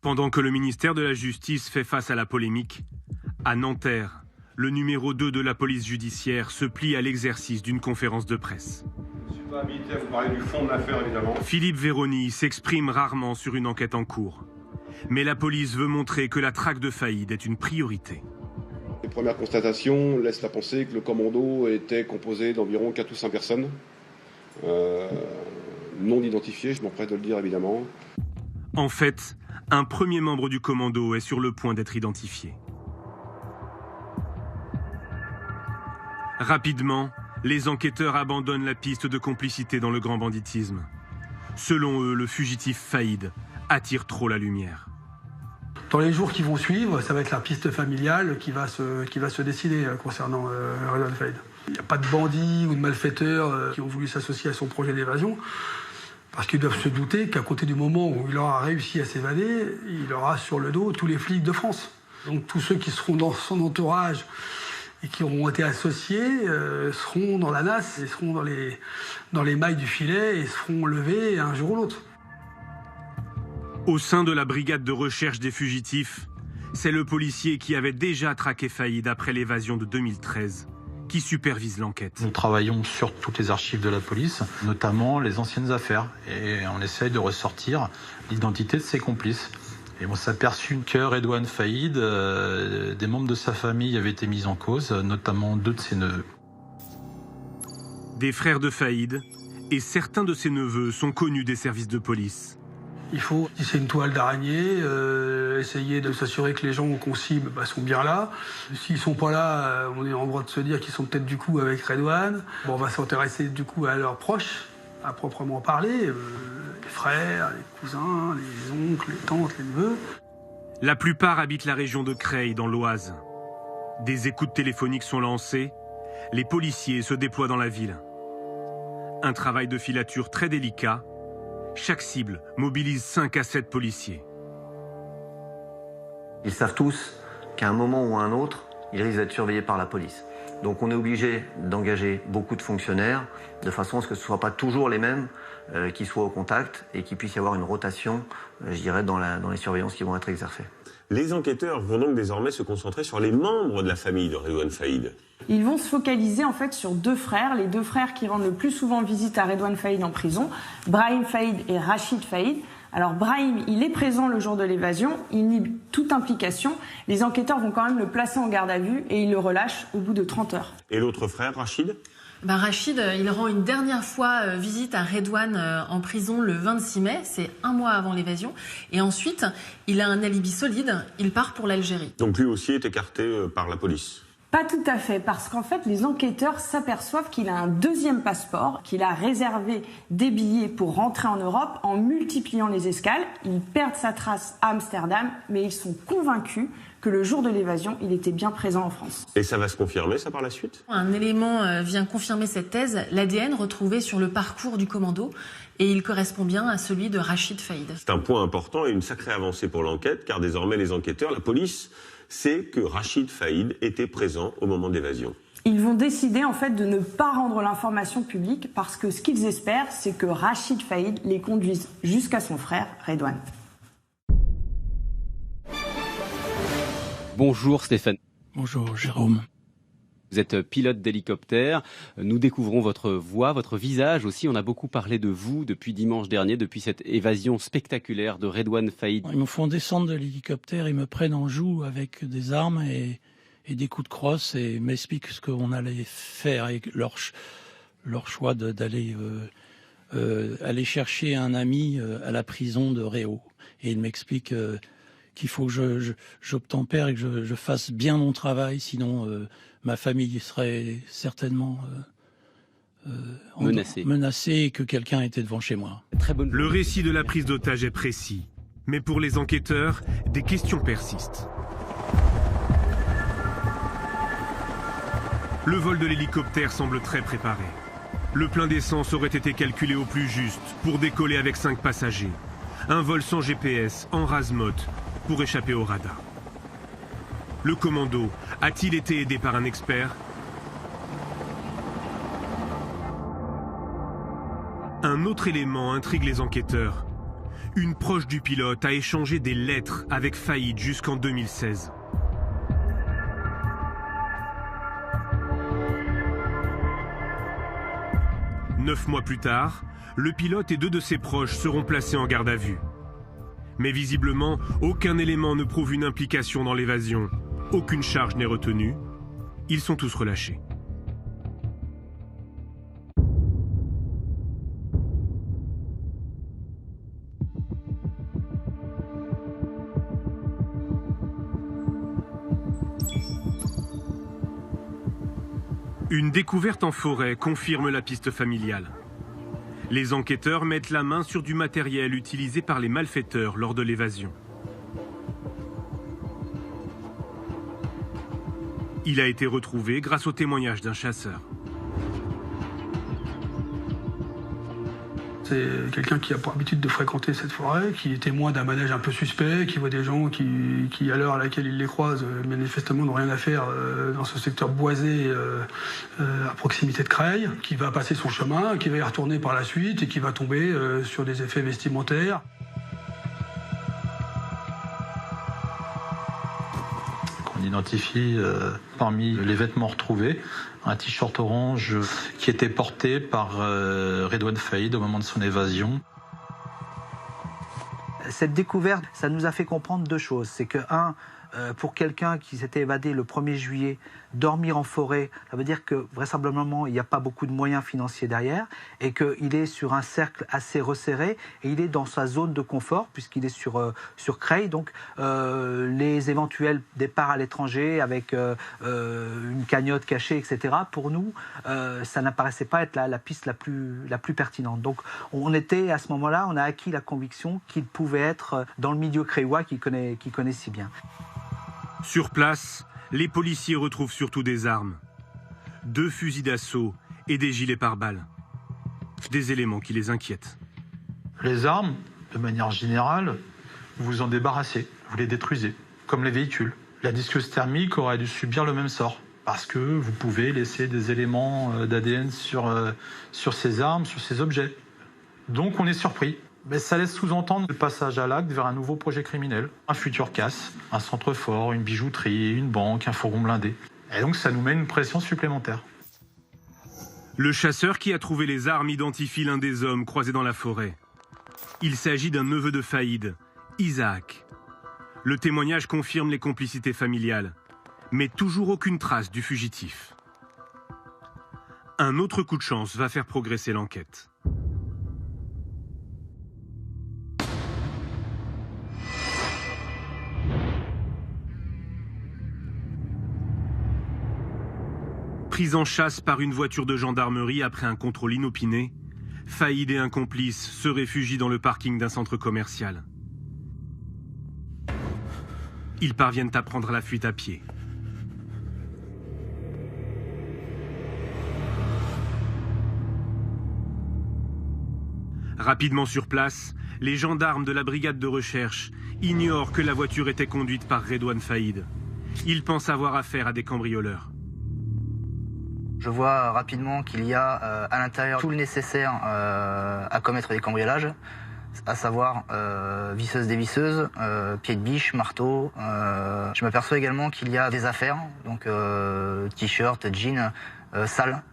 Pendant que le ministère de la Justice fait face à la polémique, à Nanterre, le numéro 2 de la police judiciaire se plie à l'exercice d'une conférence de presse. Je ne suis pas habilité à vous parler du fond de l'affaire, évidemment. Philippe Vérony s'exprime rarement sur une enquête en cours. Mais la police veut montrer que la traque de Faïd est une priorité. Les premières constatations laissent à penser que le commando était composé d'environ 4 ou 5 personnes, non identifiées, je m'empresse de le dire évidemment. En fait, un premier membre du commando est sur le point d'être identifié. Rapidement, les enquêteurs abandonnent la piste de complicité dans le grand banditisme. Selon eux, le fugitif Faïd attire trop la lumière. Dans les jours qui vont suivre, ça va être la piste familiale qui va se décider concernant Redouane Faïd. Il n'y a pas de bandits ou de malfaiteurs qui ont voulu s'associer à son projet d'évasion, parce qu'ils doivent se douter qu'à côté du moment où il aura réussi à s'évader, il aura sur le dos tous les flics de France. Donc tous ceux qui seront dans son entourage et qui auront été associés seront dans la nasse, et seront dans les mailles du filet et seront levés un jour ou l'autre. Au sein de la brigade de recherche des fugitifs, c'est le policier qui avait déjà traqué Faïd après l'évasion de 2013 qui supervise l'enquête. Nous travaillons sur toutes les archives de la police, notamment les anciennes affaires, et on essaye de ressortir l'identité de ses complices. Et on s'est aperçu que Redouane Faïd, des membres de sa famille avaient été mis en cause, notamment 2 de ses neveux. Des frères de Faïd et certains de ses neveux sont connus des services de police. Il faut tisser une toile d'araignée, essayer de s'assurer que les gens qu'on cible sont bien là. S'ils sont pas là, on est en droit de se dire qu'ils sont peut-être du coup avec Redouane. Bon, on va s'intéresser du coup à leurs proches, à proprement parler, les frères, les cousins, les oncles, les tantes, les neveux. La plupart habitent la région de Creil, dans l'Oise. Des écoutes téléphoniques sont lancées, les policiers se déploient dans la ville. Un travail de filature très délicat. Chaque cible mobilise 5 à 7 policiers. Ils savent tous qu'à un moment ou à un autre, ils risquent d'être surveillés par la police. Donc on est obligé d'engager beaucoup de fonctionnaires de façon à ce que ce ne soient pas toujours les mêmes qui soient au contact et qu'il puisse y avoir une rotation, je dirais, dans les surveillances qui vont être exercées. Les enquêteurs vont donc désormais se concentrer sur les membres de la famille de Redouane Faïd. Ils vont se focaliser en fait sur 2 frères, les 2 frères qui rendent le plus souvent visite à Redouane Faïd en prison, Brahim Faïd et Rachid Faïd. Alors Brahim, il est présent le jour de l'évasion, il nie toute implication. Les enquêteurs vont quand même le placer en garde à vue et ils le relâchent au bout de 30 heures. Et l'autre frère, Rachid ? Rachid, il rend une dernière fois visite à Redouane en prison le 26 mai, c'est 1 mois avant l'évasion. Et ensuite, il a un alibi solide, il part pour l'Algérie. Donc lui aussi est écarté par la police ? Pas tout à fait, parce qu'en fait, les enquêteurs s'aperçoivent qu'il a un 2e passeport, qu'il a réservé des billets pour rentrer en Europe en multipliant les escales. Ils perdent sa trace à Amsterdam, mais ils sont convaincus que le jour de l'évasion, il était bien présent en France. Et ça va se confirmer, ça, par la suite ? Un élément vient confirmer cette thèse, l'ADN retrouvé sur le parcours du commando, et il correspond bien à celui de Rachid Faïd. C'est un point important et une sacrée avancée pour l'enquête, car désormais les enquêteurs, la police, sait que Rachid Faïd était présent au moment de l'évasion. Ils vont décider en fait de ne pas rendre l'information publique parce que ce qu'ils espèrent, c'est que Rachid Faïd les conduise jusqu'à son frère Redouane. Bonjour Stéphane. Bonjour Jérôme. Vous êtes pilote d'hélicoptère. Nous découvrons votre voix, votre visage aussi. On a beaucoup parlé de vous depuis dimanche dernier, depuis cette évasion spectaculaire de Redouane Faïd. Ils me font descendre de l'hélicoptère, ils me prennent en joue avec des armes et des coups de crosse et m'expliquent ce qu'on allait faire et leur choix d'aller aller chercher un ami à la prison de Réau. Et ils m'expliquent qu'il faut que j'obtempère et que je fasse bien mon travail, sinon ma famille serait certainement menacée et que quelqu'un était devant chez moi. Le récit de la prise d'otage est précis, mais pour les enquêteurs, des questions persistent. Le vol de l'hélicoptère semble très préparé. Le plein d'essence aurait été calculé au plus juste pour décoller avec 5 passagers. Un vol sans GPS, en rase-motte, pour échapper au radar. Le commando a-t-il été aidé par un expert? Un autre élément intrigue les enquêteurs. Une proche du pilote a échangé des lettres avec Faïd jusqu'en 2016. Neuf mois plus tard, le pilote et 2 de ses proches seront placés en garde à vue. Mais visiblement, aucun élément ne prouve une implication dans l'évasion. Aucune charge n'est retenue. Ils sont tous relâchés. Une découverte en forêt confirme la piste familiale. Les enquêteurs mettent la main sur du matériel utilisé par les malfaiteurs lors de l'évasion. Il a été retrouvé grâce au témoignage d'un chasseur. c'était quelqu'un qui a pour habitude de fréquenter cette forêt, qui est témoin d'un manège un peu suspect, qui voit des gens qui à l'heure à laquelle il les croise, manifestement n'ont rien à faire dans ce secteur boisé à proximité de Creil, qui va passer son chemin, qui va y retourner par la suite et qui va tomber sur des effets vestimentaires. On identifie parmi les vêtements retrouvés un t-shirt orange qui était porté par Redouane Faïd au moment de son évasion. Cette découverte, ça nous a fait comprendre deux choses. C'est que, pour quelqu'un qui s'était évadé le 1er juillet, dormir en forêt, ça veut dire que vraisemblablement il n'y a pas beaucoup de moyens financiers derrière et qu'il est sur un cercle assez resserré et il est dans sa zone de confort puisqu'il est sur Creil. Donc les éventuels départs à l'étranger avec une cagnotte cachée, etc., pour nous, ça n'apparaissait pas être la piste la plus pertinente. Donc on était à ce moment-là, on a acquis la conviction qu'il pouvait être dans le milieu creillois qu'il connaît si bien. Sur place, les policiers retrouvent surtout des armes. 2 fusils d'assaut et des gilets pare-balles. Des éléments qui les inquiètent. Les armes, de manière générale, vous en débarrassez, vous les détruisez, comme les véhicules. La disqueuse thermique aurait dû subir le même sort, parce que vous pouvez laisser des éléments d'ADN sur ces armes, sur ces objets. Donc on est surpris. Mais ça laisse sous-entendre le passage à l'acte vers un nouveau projet criminel, un futur casse, un centre fort, une bijouterie, une banque, un fourgon blindé. Et donc ça nous met une pression supplémentaire. Le chasseur qui a trouvé les armes identifie l'un des hommes croisés dans la forêt. Il s'agit d'un neveu de Faïd, Isaac. Le témoignage confirme les complicités familiales, mais toujours aucune trace du fugitif. Un autre coup de chance va faire progresser l'enquête. Pris en chasse par une voiture de gendarmerie après un contrôle inopiné, Faïd et un complice se réfugient dans le parking d'un centre commercial. Ils parviennent à prendre la fuite à pied. Rapidement sur place, les gendarmes de la brigade de recherche ignorent que la voiture était conduite par Redouane Faïd. Ils pensent avoir affaire à des cambrioleurs. Je vois rapidement qu'il y a à l'intérieur tout le nécessaire à commettre des cambriolages, à savoir visseuse dévisseuse, pied de biche, marteau. Je m'aperçois également qu'il y a des affaires, donc t-shirt, jeans, sales,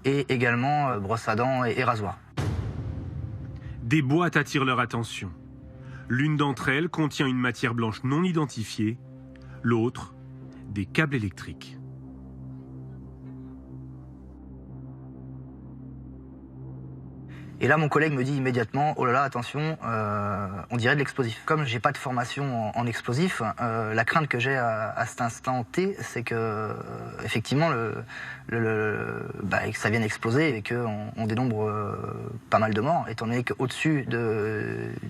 et également brosse à dents et rasoir. Des boîtes attirent leur attention. L'une d'entre elles contient une matière blanche non identifiée, l'autre, des câbles électriques. Et là, mon collègue me dit immédiatement, oh là là, attention, on dirait de l'explosif. Comme j'ai pas de formation en explosif, la crainte que j'ai à cet instant T, c'est que effectivement, que ça vienne exploser et qu'on dénombre pas mal de morts, étant donné qu'au-dessus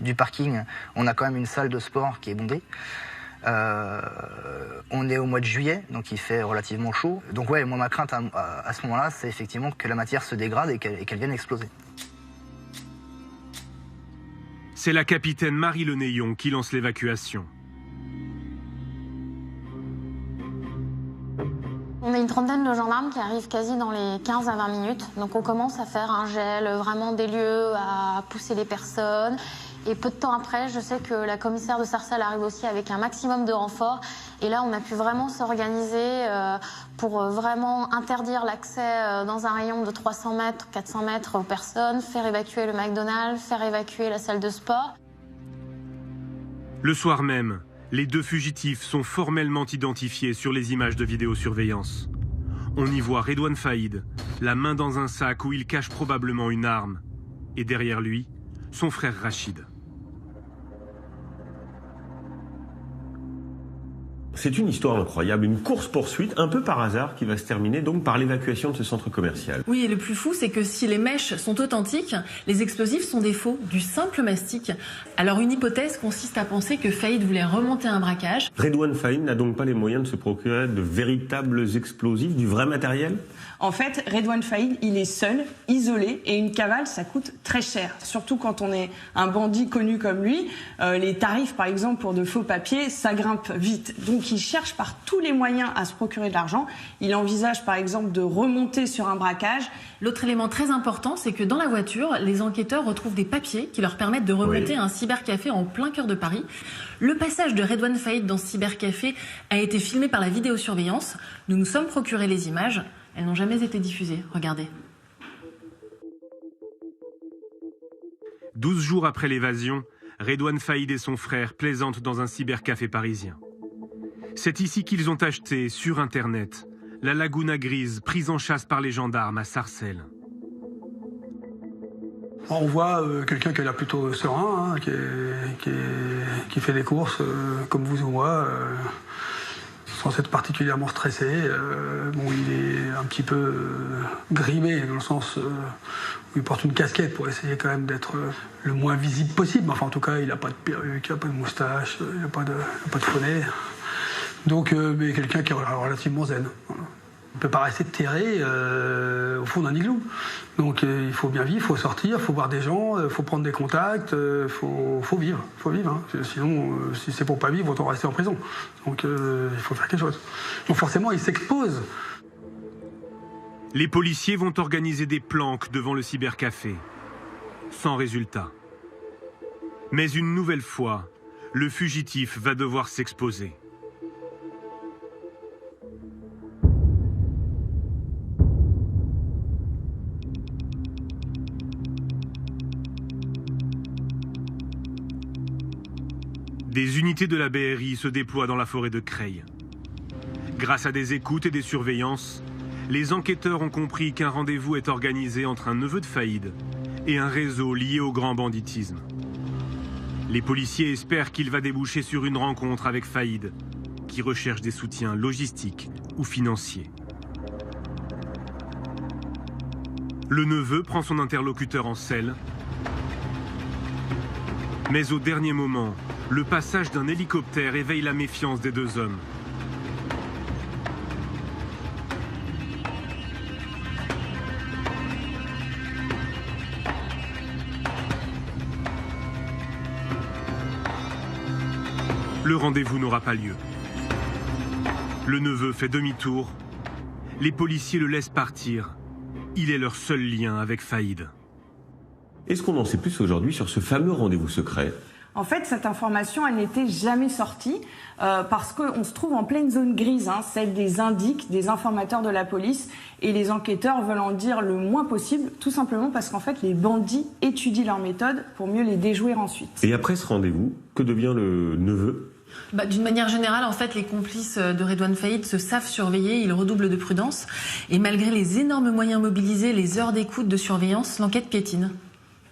du parking, on a quand même une salle de sport qui est bondée. On est au mois de juillet, donc il fait relativement chaud. Donc ouais, moi ma crainte à ce moment-là, c'est effectivement que la matière se dégrade et qu'elle vienne exploser. C'est la capitaine Marie Lenéillon qui lance l'évacuation. On est une trentaine de gendarmes qui arrivent quasi dans les 15 à 20 minutes. Donc on commence à faire un gel vraiment des lieux, à pousser les personnes. Et peu de temps après, je sais que la commissaire de Sarcelles arrive aussi avec un maximum de renforts. Et là, on a pu vraiment s'organiser pour vraiment interdire l'accès dans un rayon de 300 mètres, 400 mètres aux personnes, faire évacuer le McDonald's, faire évacuer la salle de sport. Le soir même, les 2 fugitifs sont formellement identifiés sur les images de vidéosurveillance. On y voit Redouane Faïd, la main dans un sac où il cache probablement une arme. Et derrière lui, son frère Rachid. C'est une histoire incroyable, une course-poursuite un peu par hasard qui va se terminer donc par l'évacuation de ce centre commercial. Oui, et le plus fou, c'est que si les mèches sont authentiques, les explosifs sont des faux, du simple mastic. Alors une hypothèse consiste à penser que Faïd voulait remonter un braquage. Redouane Faïd n'a donc pas les moyens de se procurer de véritables explosifs, du vrai matériel ? En fait, Redouane Faïd, il est seul, isolé, et une cavale, ça coûte très cher. Surtout quand on est un bandit connu comme lui, les tarifs, par exemple, pour de faux papiers, ça grimpe vite. Donc il cherche par tous les moyens à se procurer de l'argent. Il envisage, par exemple, de remonter sur un braquage. L'autre élément très important, c'est que dans la voiture, les enquêteurs retrouvent des papiers qui leur permettent de remonter à un cybercafé en plein cœur de Paris. Le passage de Redouane Faïd dans ce cybercafé a été filmé par la vidéosurveillance. Nous nous sommes procuré les images. Elles n'ont jamais été diffusées. Regardez. 12 jours après l'évasion, Redouane Faïd et son frère plaisantent dans un cybercafé parisien. C'est ici qu'ils ont acheté, sur Internet, la Laguna Grise, prise en chasse par les gendarmes à Sarcelles. On voit quelqu'un qui a l'air plutôt serein, hein, qui fait des courses comme vous ou moi, sans être particulièrement stressé. Il est un petit peu grimé dans le sens où il porte une casquette pour essayer quand même d'être le moins visible possible. Enfin, en tout cas, il n'a pas de perruque, il n'a pas de moustache, il n'a pas de bonnet. Donc, mais quelqu'un qui est relativement zen. Voilà. On ne peut pas rester terré au fond d'un igloo. Donc il faut bien vivre, il faut sortir, il faut voir des gens, il faut prendre des contacts, il faut vivre. Hein. Sinon, si c'est pour pas vivre, autant rester en prison. Donc il faut faire quelque chose. Donc forcément, il s'expose. Les policiers vont organiser des planques devant le cybercafé. Sans résultat. Mais une nouvelle fois, le fugitif va devoir s'exposer. Des unités de la BRI se déploient dans la forêt de Creil. Grâce à des écoutes et des surveillances, les enquêteurs ont compris qu'un rendez-vous est organisé entre un neveu de Faïd et un réseau lié au grand banditisme. Les policiers espèrent qu'il va déboucher sur une rencontre avec Faïd, qui recherche des soutiens logistiques ou financiers. Le neveu prend son interlocuteur en selle, mais au dernier moment, le passage d'un hélicoptère éveille la méfiance des deux hommes. Le rendez-vous n'aura pas lieu. Le neveu fait demi-tour. Les policiers le laissent partir. Il est leur seul lien avec Faïd. Est-ce qu'on en sait plus aujourd'hui sur ce fameux rendez-vous secret ? En fait, cette information, elle n'était jamais sortie parce qu'on se trouve en pleine zone grise, celle des indiques, des informateurs de la police, et les enquêteurs veulent en dire le moins possible, tout simplement parce qu'en fait, les bandits étudient leurs méthodes pour mieux les déjouer ensuite. Et après ce rendez-vous, que devient le neveu ? D'une manière générale, en fait, les complices de Redouane Faïd se savent surveiller, ils redoublent de prudence, et malgré les énormes moyens mobilisés, les heures d'écoute de surveillance, l'enquête piétine.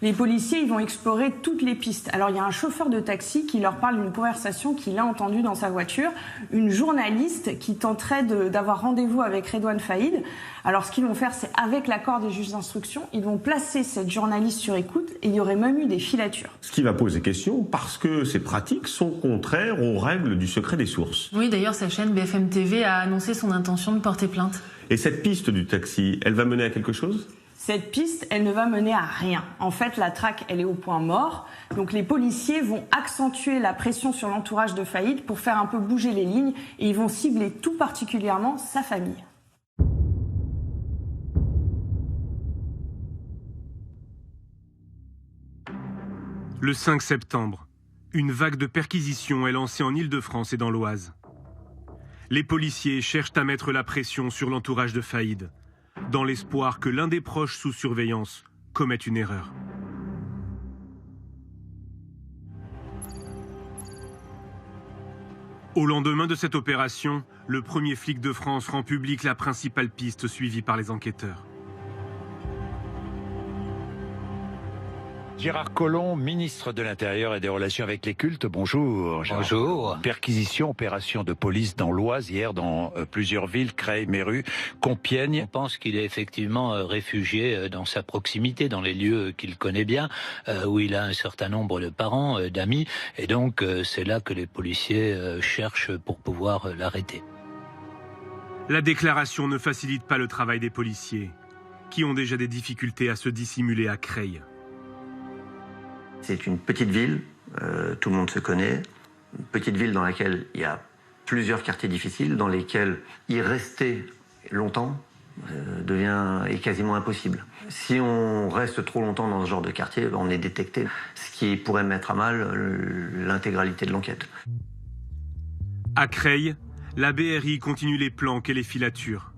Les policiers, ils vont explorer toutes les pistes. Alors, il y a un chauffeur de taxi qui leur parle d'une conversation qu'il a entendue dans sa voiture. Une journaliste qui tenterait d'avoir rendez-vous avec Redouane Faïd. Alors, ce qu'ils vont faire, c'est avec l'accord des juges d'instruction, ils vont placer cette journaliste sur écoute et il y aurait même eu des filatures. Ce qui va poser question parce que ces pratiques sont contraires aux règles du secret des sources. Oui, d'ailleurs, sa chaîne BFM TV a annoncé son intention de porter plainte. Et cette piste du taxi, elle va mener à quelque chose ? Cette piste, elle ne va mener à rien. En fait, la traque, elle est au point mort. Donc les policiers vont accentuer la pression sur l'entourage de Faïd pour faire un peu bouger les lignes et ils vont cibler tout particulièrement sa famille. Le 5 septembre, une vague de perquisitions est lancée en Île-de-France et dans l'Oise. Les policiers cherchent à mettre la pression sur l'entourage de Faïd, dans l'espoir que l'un des proches sous surveillance commette une erreur. Au lendemain de cette opération, le premier flic de France rend public la principale piste suivie par les enquêteurs. Gérard Collomb, ministre de l'Intérieur et des Relations avec les cultes, bonjour. Bonjour. Perquisition, opération de police dans l'Oise, hier dans plusieurs villes, Creil, Méru, Compiègne. On pense qu'il est effectivement réfugié dans sa proximité, dans les lieux qu'il connaît bien, où il a un certain nombre de parents, d'amis, et donc c'est là que les policiers cherchent pour pouvoir l'arrêter. La déclaration ne facilite pas le travail des policiers, qui ont déjà des difficultés à se dissimuler à Creil. C'est une petite ville, tout le monde se connaît, une petite ville dans laquelle il y a plusieurs quartiers difficiles, dans lesquels y rester longtemps est quasiment impossible. Si on reste trop longtemps dans ce genre de quartier, on est détecté, ce qui pourrait mettre à mal l'intégralité de l'enquête. À Creil, la BRI continue les planques et les filatures.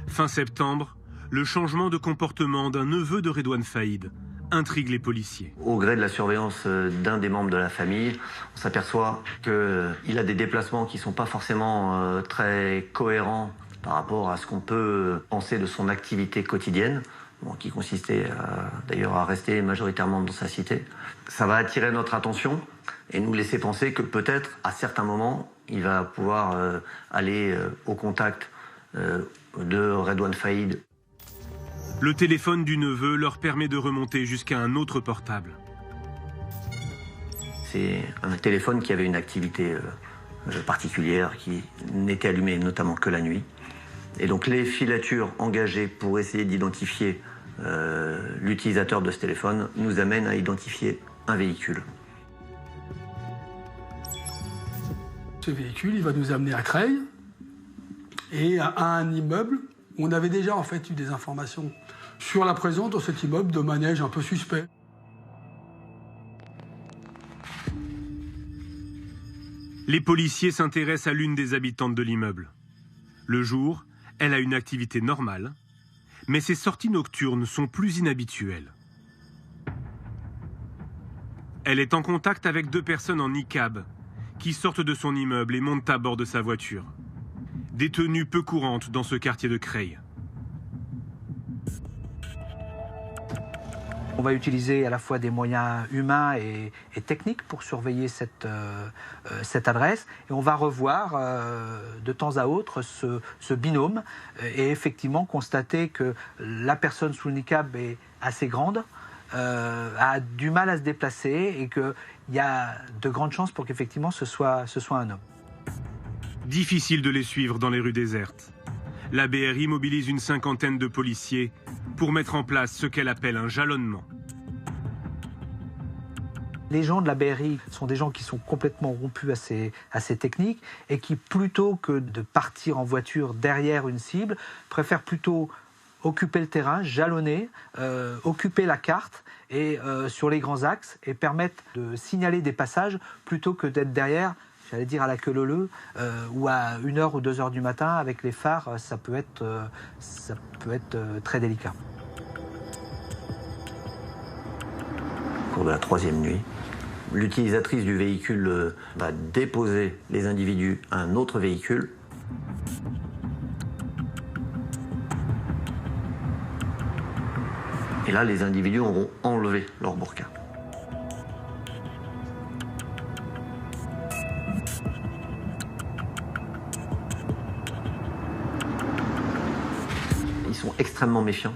Fin septembre, le changement de comportement d'un neveu de Redouane Faïd intrigue les policiers. Au gré de la surveillance d'un des membres de la famille, on s'aperçoit qu'il a des déplacements qui ne sont pas forcément très cohérents par rapport à ce qu'on peut penser de son activité quotidienne, qui consistait d'ailleurs à rester majoritairement dans sa cité. Ça va attirer notre attention et nous laisser penser que peut-être, à certains moments, il va pouvoir aller au contact de Redouane Faïd. Le téléphone du neveu leur permet de remonter jusqu'à un autre portable. C'est un téléphone qui avait une activité particulière, qui n'était allumé notamment que la nuit. Et donc les filatures engagées pour essayer d'identifier l'utilisateur de ce téléphone nous amènent à identifier un véhicule. Ce véhicule, il va nous amener à Creil et à un immeuble où on avait déjà en fait eu des informations sur la présence dans cet immeuble de manège un peu suspect. Les policiers s'intéressent à l'une des habitantes de l'immeuble. Le jour, elle a une activité normale, mais ses sorties nocturnes sont plus inhabituelles. Elle est en contact avec 2 personnes en niqab qui sortent de son immeuble et montent à bord de sa voiture. Des tenues peu courantes dans ce quartier de Creil. On va utiliser à la fois des moyens humains et techniques pour surveiller cette adresse. Et on va revoir de temps à autre ce binôme et effectivement constater que la personne sous le niqab est assez grande, a du mal à se déplacer et qu'il y a de grandes chances pour qu'effectivement ce soit un homme. Difficile de les suivre dans les rues désertes. La BRI mobilise une 50aine de policiers pour mettre en place ce qu'elle appelle un jalonnement. Les gens de la BRI sont des gens qui sont complètement rompus à ces techniques et qui, plutôt que de partir en voiture derrière une cible, préfèrent plutôt occuper le terrain, jalonner, occuper la carte et sur les grands axes et permettre de signaler des passages plutôt que d'être derrière, j'allais dire à la queue leu-leu, ou à 1h ou 2h du matin avec les phares, ça peut être très délicat. Au cours de la 3e nuit, l'utilisatrice du véhicule va déposer les individus à un autre véhicule. Et là, les individus auront enlevé leur burqa. Ils sont extrêmement méfiants.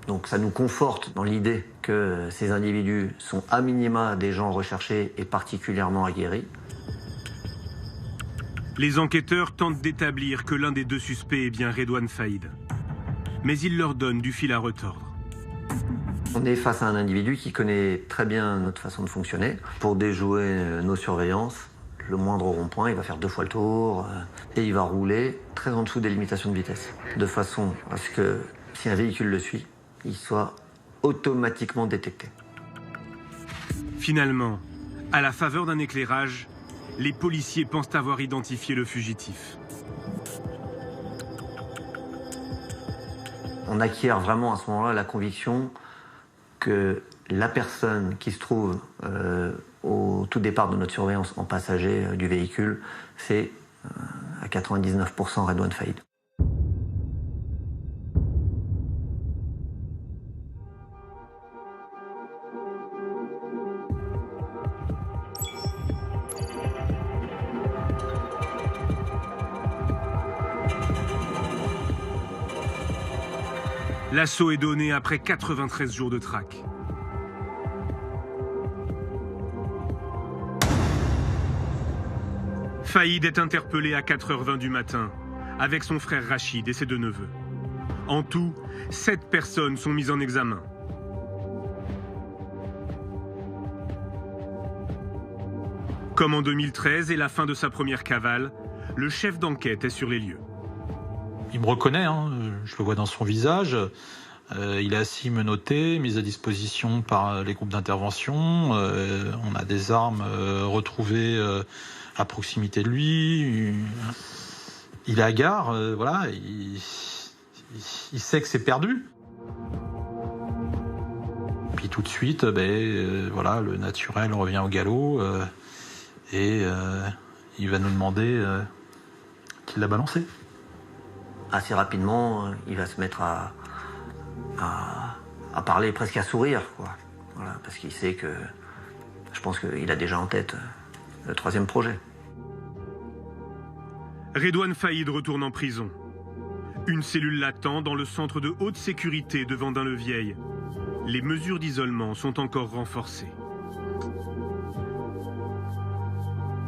Donc ça nous conforte dans l'idée que ces individus sont à minima des gens recherchés et particulièrement aguerris. Les enquêteurs tentent d'établir que l'un des 2 suspects est bien Redouane Faïd. Mais ils leur donnent du fil à retordre. On est face à un individu qui connaît très bien notre façon de fonctionner. Pour déjouer nos surveillances, le moindre rond-point, il va faire 2 fois le tour et il va rouler très en dessous des limitations de vitesse. De façon à ce que si un véhicule le suit, il soit automatiquement détecté. Finalement, à la faveur d'un éclairage, les policiers pensent avoir identifié le fugitif. On acquiert vraiment à ce moment-là la conviction que la personne qui se trouve au tout départ de notre surveillance en passager du véhicule, c'est à 99% Redouane Faïd. L'assaut est donné après 93 jours de traque. Faïd est interpellé à 4h20 du matin avec son frère Rachid et ses 2 neveux. En tout, 7 personnes sont mises en examen. Comme en 2013 et la fin de sa première cavale, le chef d'enquête est sur les lieux. Il me reconnaît, hein, je le vois dans son visage. Il est assis menotté, mis à disposition par les groupes d'intervention. On a des armes retrouvées à proximité de lui. Il est hagard, voilà. Il sait que c'est perdu. Puis tout de suite, voilà, le naturel revient au galop et il va nous demander qui l'a balancé. Assez rapidement, il va se mettre à parler, presque à sourire, quoi. Voilà, parce qu'il sait que, je pense qu'il a déjà en tête le 3e projet. Redouane Faïd retourne en prison. Une cellule l'attend dans le centre de haute sécurité de Vendin-le-Vieil. Les mesures d'isolement sont encore renforcées.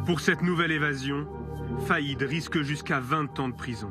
Pour cette nouvelle évasion, Faïd risque jusqu'à 20 ans de prison.